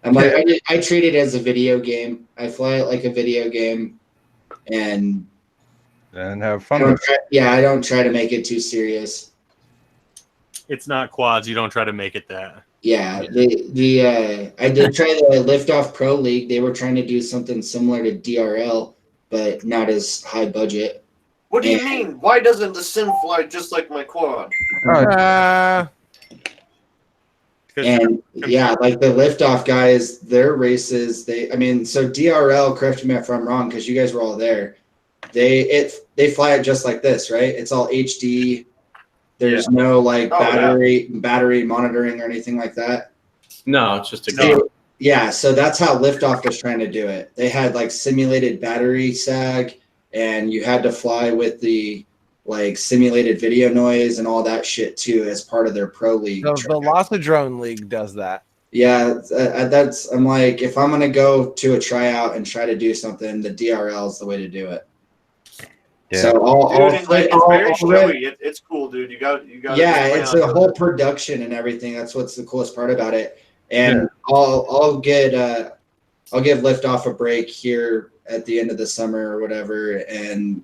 I'm like, I treat it as a video game. I fly it like a video game, and And have I fun. don't try to make it too serious. it's not quads. You don't try to make it that. Yeah, I did try the Liftoff Pro League. They were trying to do something similar to DRL, but not as high budget. What do you mean? Why doesn't the sim fly just like my quad? And yeah, like the Liftoff guys, their races, so DRL, correct me if I'm wrong, because you guys were all there. They fly it just like this, right? It's all HD. There's no like battery monitoring or anything like that. No, it's just a game. Yeah, so that's how Liftoff was trying to do it. They had like simulated battery sag, and you had to fly with the like simulated video noise and all that shit too as part of their pro league. The Velocidrone League does that. Yeah, I'm like, if I'm gonna go to a tryout and try to do something, the DRL is the way to do it. Yeah. So it's very showy. It's cool, dude. You got. Yeah, it's a whole production and everything. That's what's the coolest part about it. And I'll give Liftoff a break here at the end of the summer or whatever, and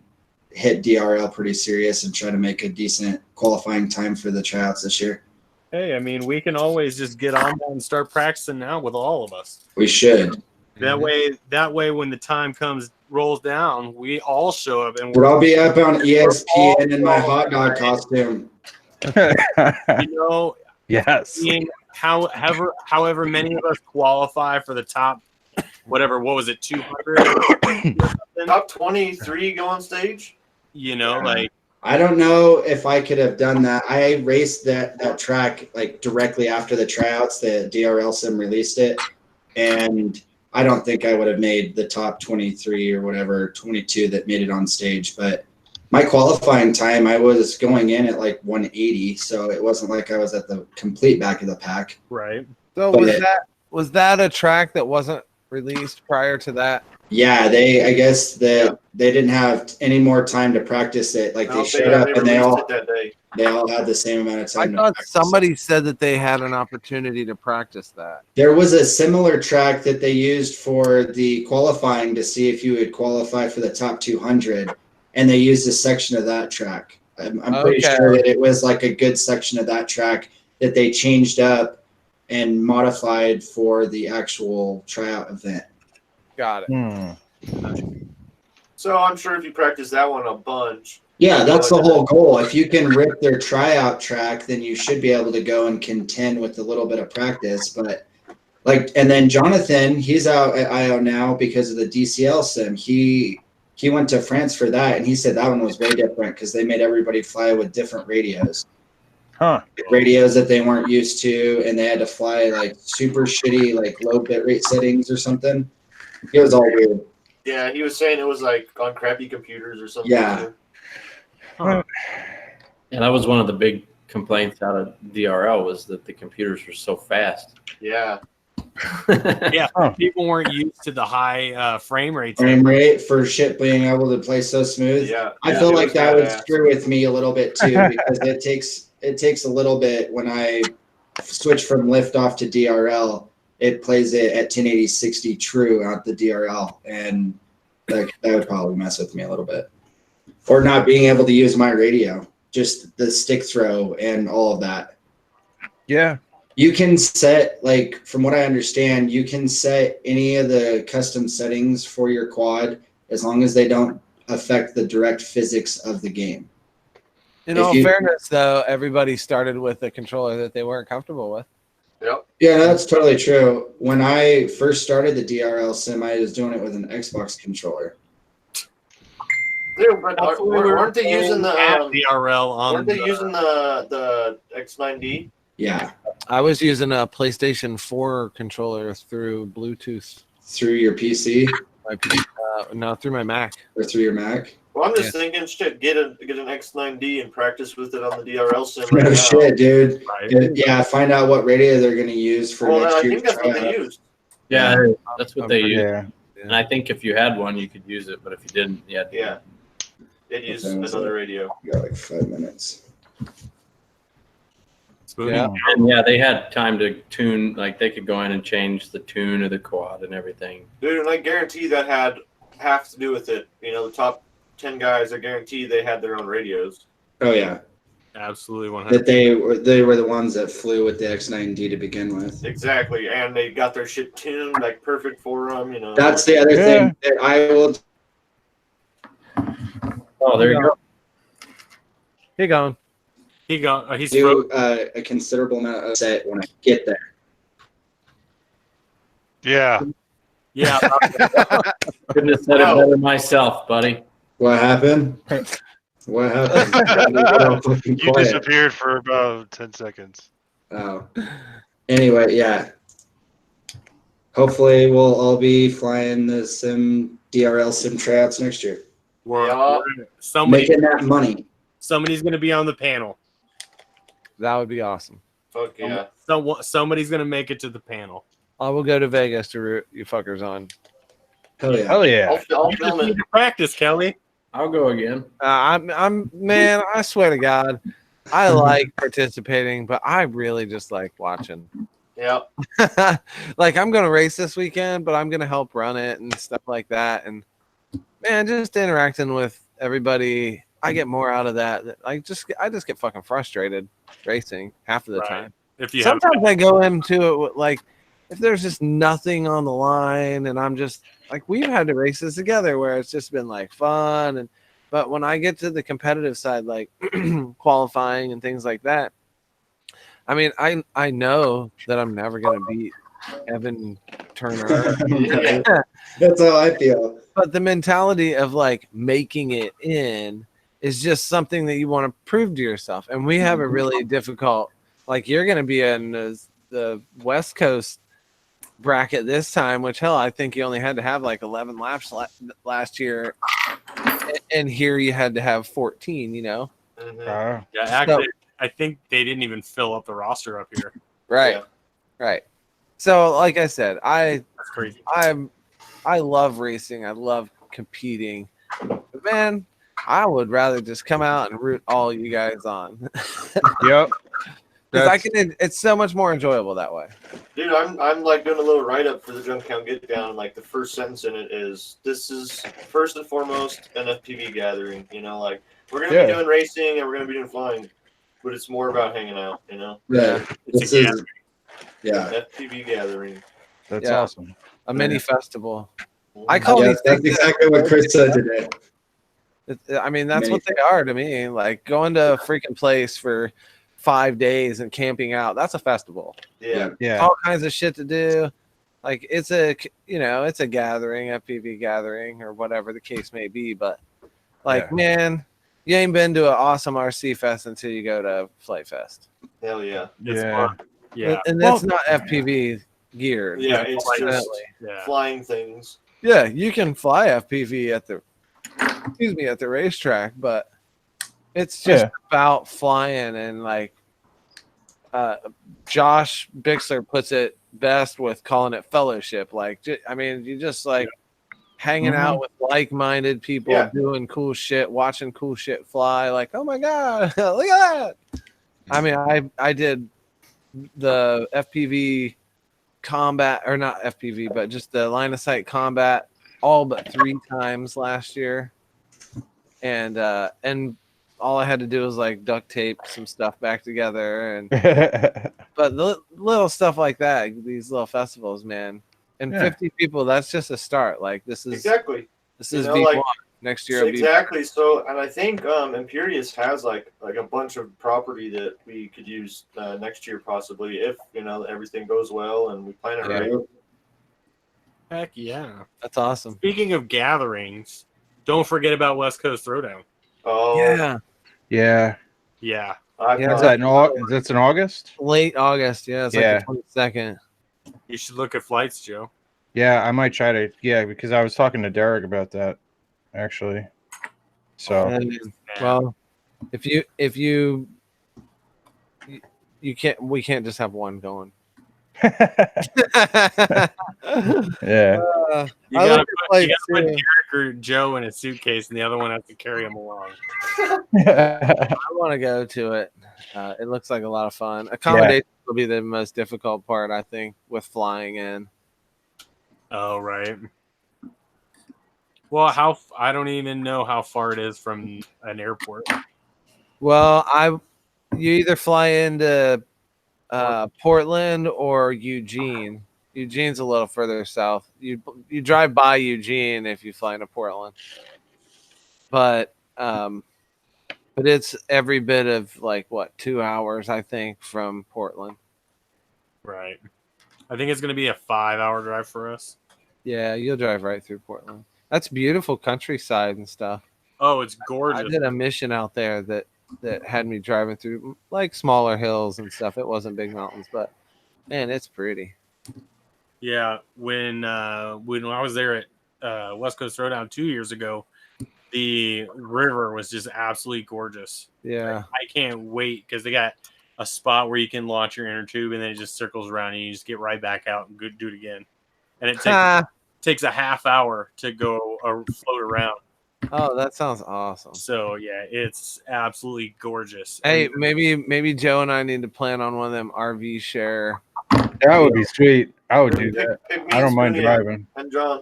hit DRL pretty serious and try to make a decent qualifying time for the tryouts this year. Hey, I mean, we can always just get on and start practicing now with all of us. We should. That way, when the time rolls down, we all show up and I'll be up on ESPN in my hot dog costume. Yes. However many of us qualify for the top, what was it, 200? Top 23 go on stage? Like. I don't know if I could have done that. I raced that track like directly after the tryouts. The DRL sim released it, and I don't think I would have made the top 23 or whatever, 22 that made it on stage. But my qualifying time, I was going in at like 180, so it wasn't like I was at the complete back of the pack. Right. So was that a track that wasn't released prior to that? Yeah, I guess they didn't have any more time to practice it. Like they showed up and they all had the same amount of time. I thought somebody said that they had an opportunity to practice that. There was a similar track that they used for the qualifying to see if you would qualify for the top 200, and they used a section of that track. I'm pretty sure that it was like a good section of that track that they changed up and modified for the actual tryout event. Got it. So I'm sure if you practice that one a bunch. Yeah, that's the whole goal. If you can rip their tryout track, then you should be able to go and contend with a little bit of practice. But and then Jonathan, he's out at IO now because of the DCL sim. He went to France for that, and he said that one was way different because they made everybody fly with different radios. Radios that they weren't used to, and they had to fly like super shitty, like low bit rate settings or something. It was all weird. Yeah, he was saying it was like on crappy computers or something. Yeah. Yeah, that was one of the big complaints out of DRL was that the computers were so fast. Yeah. People weren't used to the high frame rates. Frame rate for shit being able to play so smooth. Yeah. I feel like that would screw with me a little bit too because it takes a little bit when I switch from Liftoff to DRL. It plays it at 1080 60 true out the DRL, and that would probably mess with me a little bit. Or not being able to use my radio, just the stick throw and all of that. Yeah. You can set, like, from what I understand, you can set any of the custom settings for your quad as long as they don't affect the direct physics of the game. In all fairness, though, everybody started with a controller that they weren't comfortable with. Yep. Yeah, that's totally true. When I first started the DRL sim, I was doing it with an Xbox controller. Dude, but weren't they using the DRL on? Weren't they using the X9D? Yeah. I was using a PlayStation 4 controller through Bluetooth. Through your PC? No, through my Mac. Or through your Mac? Well, I'm just thinking, shit, get an X9D and practice with it on the DRL sim. No shit, dude. Right. Yeah, find out what radio they're going to use for next I year's think that's what they tryout. used. Yeah, that's what they use. Yeah. And I think if you had one, you could use it, but if you didn't, Yeah. They'd use another radio. You got like 5 minutes. Yeah. And yeah, they had time to tune, like they could go in and change the tune of the quad and everything. Dude, and I guarantee that had half to do with it. The top 10 guys, I guarantee they had their own radios. Oh, yeah. Absolutely, 100%. That they were the ones that flew with the X9D to begin with. Exactly, and they got their shit tuned like perfect for them. You know, That's the other thing that I will. Oh, there you go. He gone. He's do a considerable amount of set when I get there. Yeah. Yeah. Couldn't have said it better myself, buddy. What happened? What happened? You disappeared for about 10 seconds. Oh. Anyway, yeah. Hopefully we'll all be flying the DRL sim tryouts next year. Making that money. Somebody's going to be on the panel. That would be awesome. Fuck yeah. Somebody's going to make it to the panel. I will go to Vegas to root you fuckers on. Hell yeah. Hell yeah. I'll film it. Practice, Kelly. I'll go again. Man, I swear to God, I like participating, but I really just like watching. Yeah. Like, I'm going to race this weekend, but I'm going to help run it and stuff like that. And man, just interacting with everybody, I get more out of that. I just get fucking frustrated racing half of the time. Sometimes I go into it with, like, if there's just nothing on the line, and I'm just like, we've had to races together where it's just been like fun, but when I get to the competitive side, like qualifying and things like that, I mean, I know that I'm never gonna beat Evan Turner. That's how I feel. But the mentality of like making it in is just something that you want to prove to yourself. And we have a really difficult, like, you're going to be in the West Coast bracket this time, which, hell, I think you only had to have like 11 laps last year. And here you had to have 14, you know? Yeah, actually, I think they didn't even fill up the roster up here. Right. Yeah. Right. So, like I said, That's crazy. I love racing. I love competing. But man, I would rather just come out and root all you guys on. Yep. Because it's so much more enjoyable that way. Dude, I'm like doing a little write up for the Junk Count Get Down. Like the first sentence in it is, "This is first and foremost an FPV gathering." You know, like we're gonna be doing racing and we're gonna be doing flying, but it's more about hanging out. You know, Yeah. It's a gathering. Yeah. FPV gathering. That's awesome. A mini festival. I call Yeah, these that's things. exactly what Chris said today. I mean, that's what they are to me. Like going to a freaking place for 5 days and camping out. That's a festival. Yeah. Yeah. All kinds of shit to do. Like it's a gathering, FPV gathering, or whatever the case may be. But like, man, you ain't been to an awesome RC fest until you go to Flight Fest. Hell yeah. It's fun. Yeah. And that's not FPV geared. Yeah, it's just Yeah. flying things. Yeah, you can fly FPV at the racetrack, but it's just about flying. And like Josh Bixler puts it best with calling it fellowship. Like, I mean, you just like hanging out with like-minded people, doing cool shit, watching cool shit fly. Like, oh my god, look at that! I mean, I did the FPV combat, or not FPV, but just the line of sight combat all but 3 times last year, and all I had to do was like duct tape some stuff back together, and but the little stuff like that, these little festivals, man, and 50 people, that's just a start. Like this is V1. Like, next year. Exactly. So, and I think Imperius has like a bunch of property that we could use next year, possibly, if everything goes well and we plan it right. Heck yeah. That's awesome. Speaking of gatherings, don't forget about West Coast Throwdown. Oh yeah. Yeah. Is that in August? Late August. Yeah. It's like the 22nd. You should look at flights, Joe. Yeah, I might try to. Yeah, because I was talking to Derek about that, actually. So, well, if you can't, we can't just have one going. Yeah. You gotta put Derek or Joe in a suitcase, and the other one has to carry him along. I want to go to it. It looks like a lot of fun. Accommodation will be the most difficult part, I think, with flying in. Oh, right. Well, I don't even know how far it is from an airport. Well, you either fly into Portland or Eugene. Eugene's a little further south. You drive by Eugene if you fly into Portland, but it's every bit of like what 2 hours I think from Portland. Right. I think it's going to be a 5-hour drive for us. Yeah, you'll drive right through Portland. That's beautiful countryside and stuff. Oh, it's gorgeous. I did a mission out there that had me driving through like smaller hills and stuff. It wasn't big mountains, but man, it's pretty. Yeah, when I was there at West Coast Throwdown 2 years ago, the river was just absolutely gorgeous. Yeah, I can't wait because they got a spot where you can launch your inner tube and then it just circles around and you just get right back out and do it again. And it takes a half hour to go float around. Oh, that sounds awesome. So yeah, it's absolutely gorgeous. Hey, And maybe Joe and I need to plan on one of them RV share. That would be sweet. I would do that. Pick me I don't mind Spoonie driving. And John.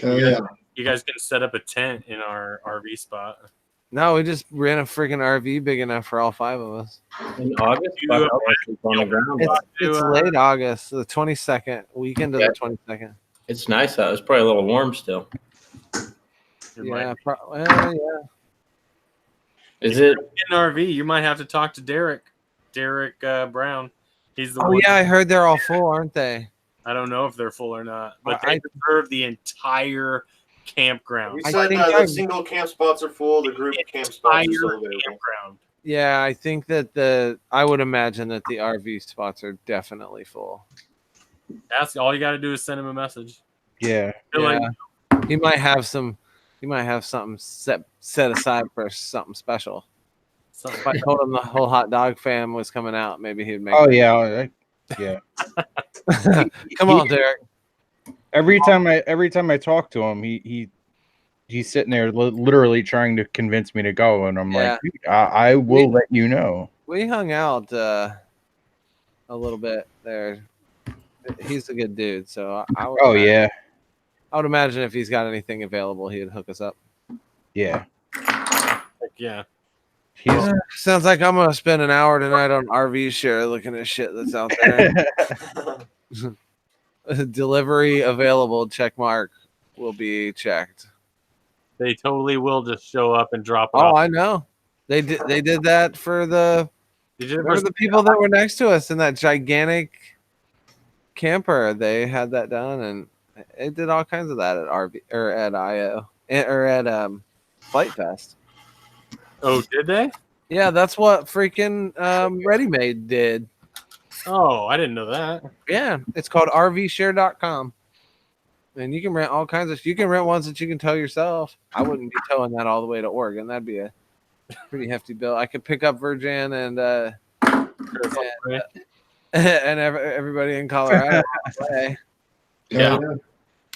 Oh yeah. you guys can set up a tent in our RV spot. No, we just ran a freaking RV big enough for all 5 of us. In August, You- fuck, I'll sleep on the ground. It's late August, the 22nd weekend of the 22nd. It's nice out. It's probably a little warm still. Yeah, yeah. Is it? In an RV, you might have to talk to Derek Brown. He's the Oh one. yeah, I heard they're all full, aren't they? I don't know if they're full or not, but I they reserve the entire campground. We I said think the I'm- single camp spots are full. The group camp spots are still Entire available. campground. Yeah, I think that I would imagine that the RV spots are definitely full. That's all you got to do is send him a message. Yeah. They're like, Yeah. He might have something set aside for something special. If I told him the whole hot dog fam was coming out, maybe he'd make. Oh yeah. Yeah. Come on, Derek. Every time I talk to him, he's sitting there literally trying to convince me to go, and I'm like, I will let you know. We hung out a little bit there. He's a good dude, so I would imagine, Yeah. I would imagine if he's got anything available, he'd hook us up. Yeah. yeah. Sounds like I'm gonna spend an hour tonight on RV share looking at shit that's out there. Delivery available, check mark will be checked. They totally will just show up and drop it Oh, off. I know. They did that for the people that were next to us in that gigantic camper. They had that done, and it did all kinds of that at RV or at IO or at Flight Fest. Oh, did they? Yeah, that's what freaking Ready Made did. Oh, I didn't know that. Yeah, it's called RVshare.com. And you can rent all kinds of. You can rent ones that you can tow yourself. I wouldn't be towing that all the way to Oregon. That'd be a pretty hefty bill. I could pick up Virgin and everybody in Colorado. Yeah.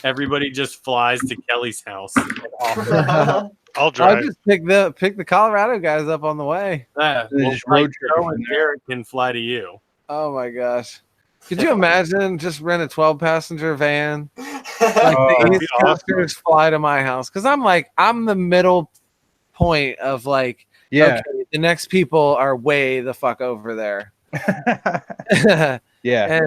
Everybody just flies to Kelly's house. I'll I'll drive. just pick the Colorado guys up on the way. Just road trip Joe from and there. Derek can fly to you. Oh my gosh. Could you imagine just rent a 12-passenger van? Like Oh, the that'd East be awesome. Coasters fly to my house. Because I'm the middle point of like, Yeah. okay, the next people are way the fuck over there. Yeah.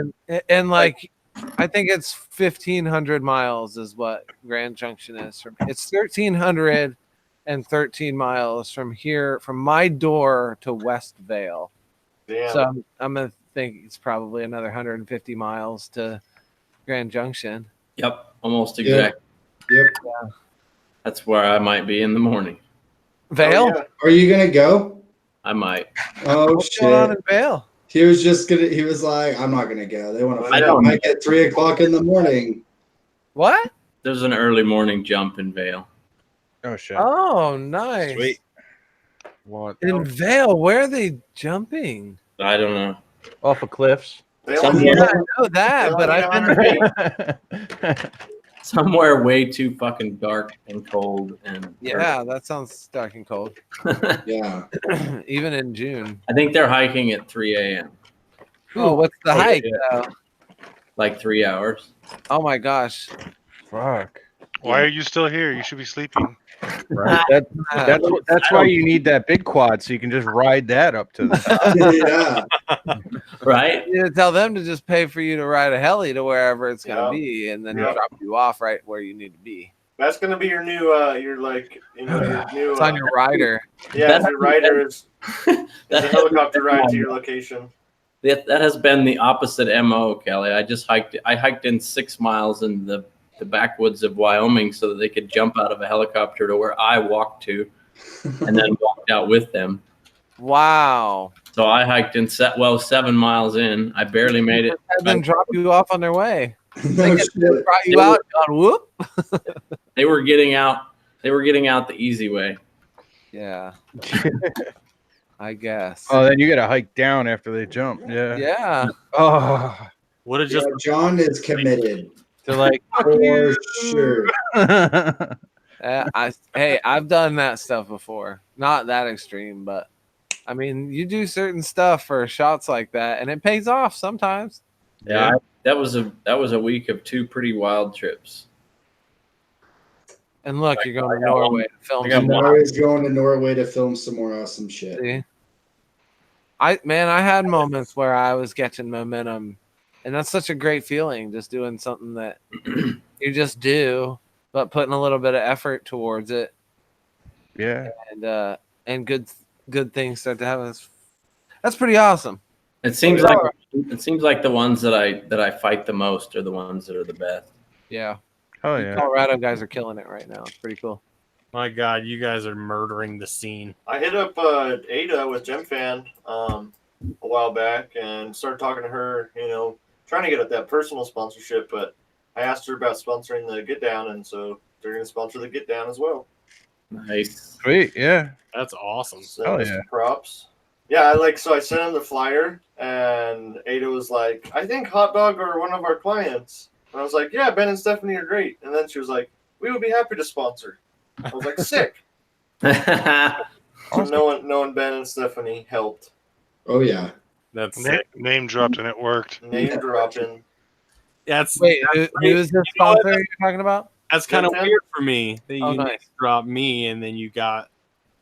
and like I think it's 1,500 miles is what Grand Junction is from. It's 1,313 miles from here, from my door to West Vale. Damn. So I'm gonna think it's probably another 150 miles to Grand Junction. Yep, almost exact. Yep. That's where I might be in the morning. Vale? Oh, yeah. Are you gonna go? I might. Oh What's going on shit. in Vale? He was like, I'm not gonna go. They want to I fight don't- Mike at 3:00 in the morning. What? There's an early morning jump in Vale. Oh shit. Oh, nice. Sweet. What? In Vale, where are they jumping? I don't know. Off of cliffs. They Somewhere- only Yeah, I know that, They but only I've been 100 feet. Somewhere way too fucking dark and cold and yeah, that sounds dark and cold. Yeah. Even in June. I think they're hiking at 3 a.m. Oh, what's the hike? shit. though? Like 3 hours. Oh my gosh. Fuck. Why are you still here? You should be sleeping. Right. That's why you need that big quad so you can just ride that up to the top. Yeah. Right? You tell them to just pay for you to ride a heli to wherever it's going to Yeah. be, and then Yeah. drop you off right where you need to be. That's gonna be your new, your like, you know, your new. It's on your rider. Yeah, That- your rider is a That, helicopter ride to your location. that has been the opposite MO, Kelly. I hiked in 6 miles in the backwoods of Wyoming so that they could jump out of a helicopter to where I walked to and then walked out with them. Wow. So I hiked in 7 miles in. I barely made it. Had them drop you off on their way. They No could shit. have brought you out, gone whoop. They were getting out. They were getting out the easy way. Yeah. I guess. Oh, then you got to hike down after they jump. Yeah. Yeah. Oh, Would have Yeah, just John is committed to like. for sure. Hey, I've done that stuff before. Not that extreme, but I mean, you do certain stuff for shots like that, and it pays off sometimes. Yeah, that was a week of 2 pretty wild trips. And look, you're going to Norway to film. I got some- I'm always going to Norway to film some more awesome shit. See? I had moments where I was catching momentum, and that's such a great feeling, just doing something that you just do, but putting a little bit of effort towards it, Yeah. and good things start to happen. That's pretty awesome. It seems like the ones that I fight the most are the ones that are the best. Yeah. Oh The yeah. Colorado guys are killing it right now. It's pretty cool. my God, you guys are murdering the scene. I hit up Ada with GemFan a while back and started talking to her, you know, trying to get at that personal sponsorship, but I asked her about sponsoring the Get Down, and so they're going to sponsor the Get Down as well. Nice. Sweet. Yeah. That's awesome. So Oh, just yeah. props. Yeah, so I sent him the flyer, and Ada was like, I think Hot Dog are one of our clients. And I was like, yeah, Ben and Stephanie are great. And then she was like, we would be happy to sponsor. I was like, sick. So knowing Ben and Stephanie helped. Oh yeah. That's Name dropped and it worked. Name dropping. that's Wait, who is this You know what? sponsor you're talking about? that's kind of GemFan? weird for me that you Oh, nice. dropped me and then you got.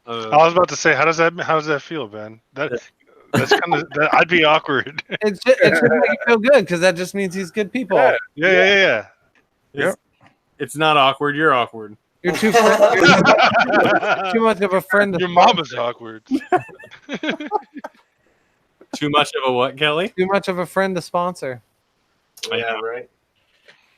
I was about to say, how does that feel, Ben? That's kind of I'd be awkward. It should make you feel good because that just means he's good people. Yeah. It's not awkward. You're awkward. You're too too much of a friend. To Your mom is awkward. Too much of a what, Kelly? Too much of a friend to sponsor. Yeah, right.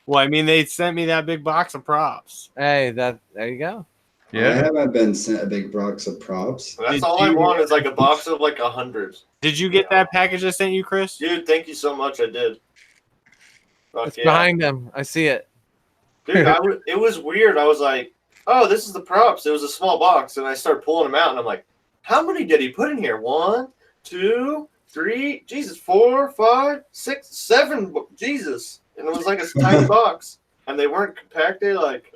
Well, I mean, they sent me that big box of props. Hey, there you go. I Yeah. haven't been sent a big box of props. That's Did all I you- want is like a box of like 100. Did you get that package I sent you, Chris? Dude, thank you so much. I did. Fuck It's yeah. behind him. I see it. Dude, it was weird. I was like, oh, this is the props. It was a small box. And I started pulling them out. And I'm like, how many did he put in here? 1, 2, 3, Jesus, 4, 5, 6, 7. Jesus. And it was like a tiny box. And they weren't compacted. Like,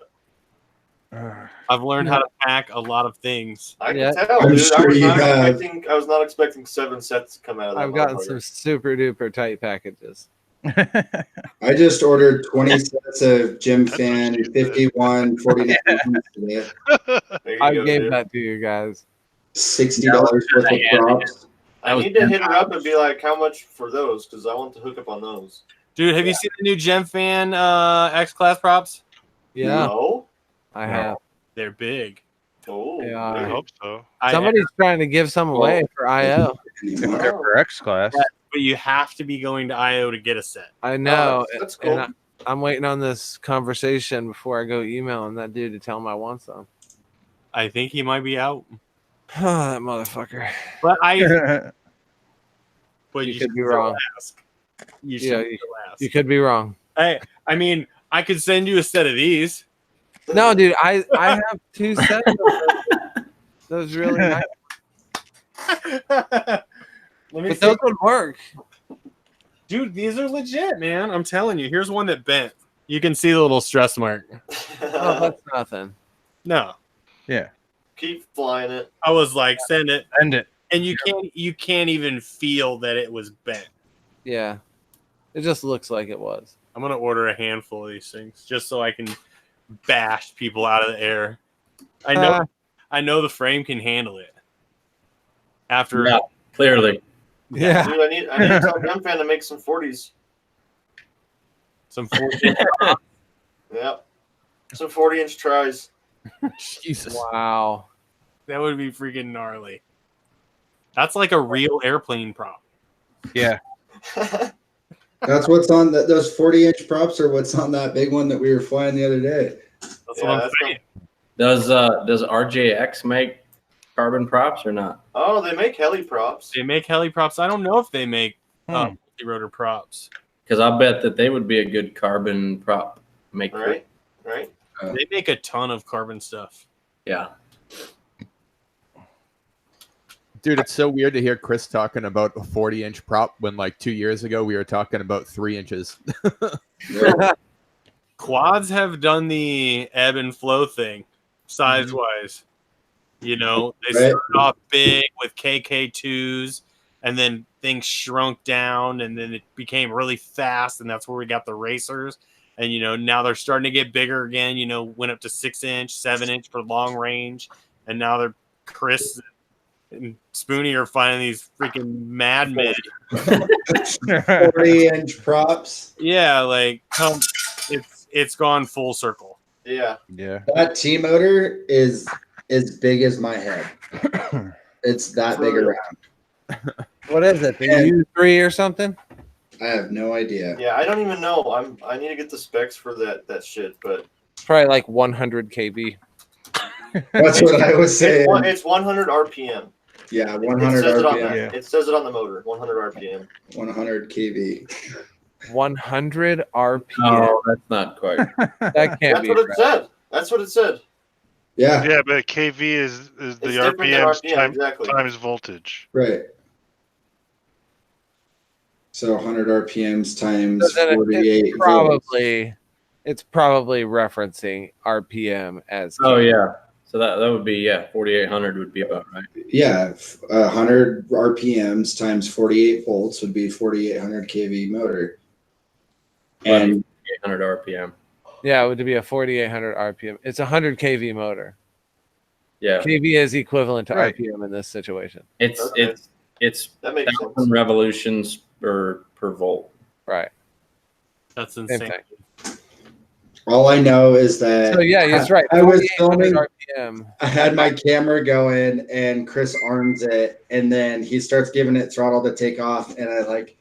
I've learned how to pack a lot of things. I Yeah. can tell, I'm dude. sure you have. I was not expecting 7 sets to come out of that. I've gotten some motherfucker. super duper tight packages. I just ordered 20 sets of Gym Fan and 51 49 today. There you I go, gave dude. that to you guys. $60 worth of props. I need to hit her up and be like, how much for those? Because I want to hook up on those. Dude, have you seen the new GemFan X-Class props? Yeah, No? I have. They're big. Oh, Yeah. I really? hope so. Somebody's trying to give some away for IO. They're for X class. But you have to be going to IO to get a set. I know. that's cool. And I'm waiting on this conversation before I go emailing that dude to tell him I want some. I think he might be out. That motherfucker. But You should could be still wrong. ask. You should Yeah, still ask. You could be wrong. I mean, I could send you a set of these. No, dude, I have 2 sets of those really nice. Let me But see. those would work. Dude, these are legit, man. I'm telling you. Here's one that bent. You can see the little stress mark. Oh, that's nothing. No. Yeah. Keep flying it. I was like, send it. End it. And you can't even feel that it was bent. Yeah. It just looks like it was. I'm gonna order a handful of these things just so I can bashed people out of the air. I know the frame can handle it. After Yeah, clearly. Yeah. Dude, I need to tell Gun Fan to make some 40s. some 40. Yep. Some 40-inch tries. Jesus. Wow. That would be freaking gnarly. That's like a real airplane prop. Yeah. That's what's on those 40-inch props, or what's on that big one that we were flying the other day. That's Yeah, what I'm that's saying. Does RJX make carbon props or not? Oh, they make heli props. They make heli props. I don't know if they make multi-rotor props. Because I'll bet that they would be a good carbon prop maker. Right. They make a ton of carbon stuff. Yeah. Dude, it's so weird to hear Chris talking about a 40-inch prop when like 2 years ago we were talking about 3 inches. Quads have done the ebb and flow thing, size-wise. You know, they started off big with KK2s, and then things shrunk down, and then it became really fast, and that's where we got the racers. And, you know, now they're starting to get bigger again, you know, went up to 6-inch, 7-inch for long range, and now they're Chris and Spoonie are finding these freaking madmen. 40-inch props. Yeah, like it's gone full circle. Yeah. Yeah. That T motor is as big as my head. It's that big around. What is it? The U3 or something? I have no idea. Yeah, I don't even know. I need to get the specs for that shit, but It's probably like 100 kV. That's what I was saying. it's 100 RPM. Yeah, It 100 says it on RPM. that. It says it on the motor. 100 RPM. 100 kV. 100 RPM. No, that's not quite. That can't That's be what it right. said. That's what it said. Yeah, Yeah, but KV is the It's different than RPMs RPM, exactly. times voltage. right. So 100 RPMs times So then 48 volts. it's probably referencing RPM as Oh, yeah. So that would be, 4,800 would be about right. Yeah, 100 RPMs times 48 volts would be 4,800 kV motor. And 800 RPM. Yeah, it would be a 4,800 RPM. It's a 100 kV motor. Yeah. kV is equivalent to Right. RPM in this situation. It's Okay. it's That makes 1,000 sense. revolutions per volt. Right. That's Same insane. thing. all I know is that So yeah, that's right. I was 4,800 filming. RPM. I had my camera going, and Chris arms it, and then he starts giving it throttle to take off, and I like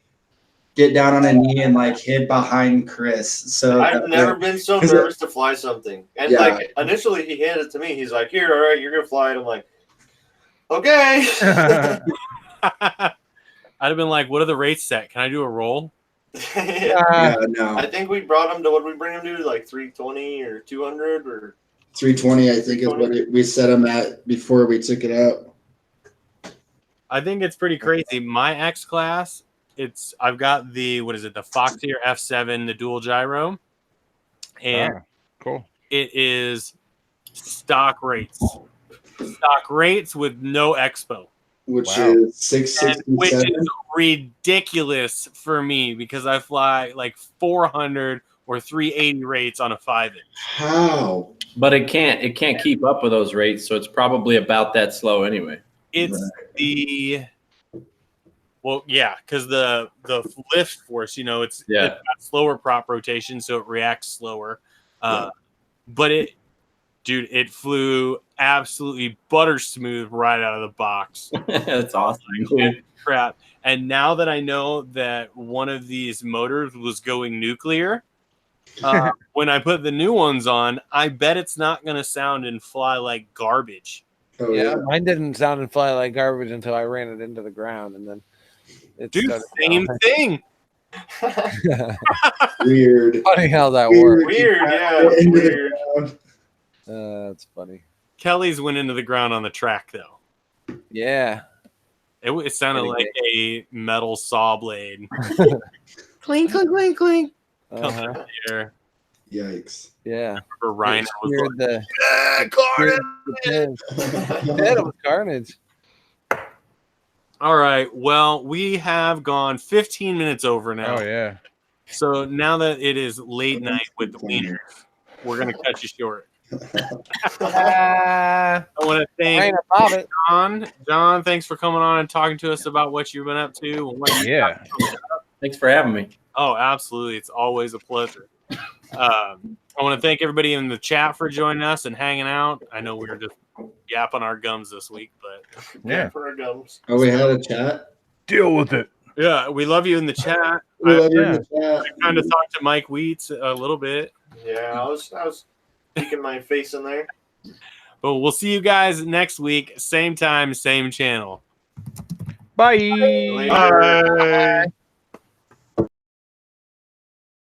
get down on a knee and like hid behind Chris. So I've never been so nervous to fly something. And Yeah. like initially he handed it to me. He's like, "Here, all right, you're gonna fly it." I'm like, "Okay." I'd have been like, what are the rates set? Can I do a roll? yeah, no, I think we brought him to what did we bring him to? Like 320 or 200 or 320. I think is what we set him at before we took it out. I think it's pretty crazy. My X class, I've got the the Foxeer F7, the dual gyro, and Cool. it is stock rates with no expo, Which Wow. is 667. which is ridiculous for me because I fly like 400 or 380 rates on a 5-inch. How? But it can't keep up with those rates, so it's probably about that slow anyway. It's because the lift force, it's got slower prop rotation, so it reacts slower. But it flew absolutely butter smooth right out of the box. That's awesome. Crap. And now that I know that one of these motors was going nuclear, when I put the new ones on, I bet it's not going to sound and fly like garbage. Oh, Yeah, mine didn't sound and fly like garbage until I ran it into the ground, and then it started same thing. Weird. Funny how that works. Weird, yeah. Weird. That's funny. Kelly's went into the ground on the track though. Yeah. It sounded like a metal saw blade. Clink, clink, clink, clink. Coming in the air. Yikes. Yeah. For Ryan, It was smeared like, it was carnage. all right. Well, we have gone 15 minutes over now. Oh yeah. So now that it is late night with the wieners, we're gonna cut you short. I I want to thank ain't about it. John. John, thanks for coming on and talking to us about what you've been up to. And what you Yeah. Thanks for having me. Oh, absolutely. It's always a pleasure. I want to thank everybody in the chat for joining us and hanging out. I know we were just yapping our gums this week, but Yeah. For our gums. Oh, we had a chat. Deal with it. yeah, we love you in the chat. We I love you in the chat. kind of talked to Mike Wheats a little bit, Yeah, I was sticking my face in there. but we'll see you guys next week. Same time, same channel. Bye. Later. Bye.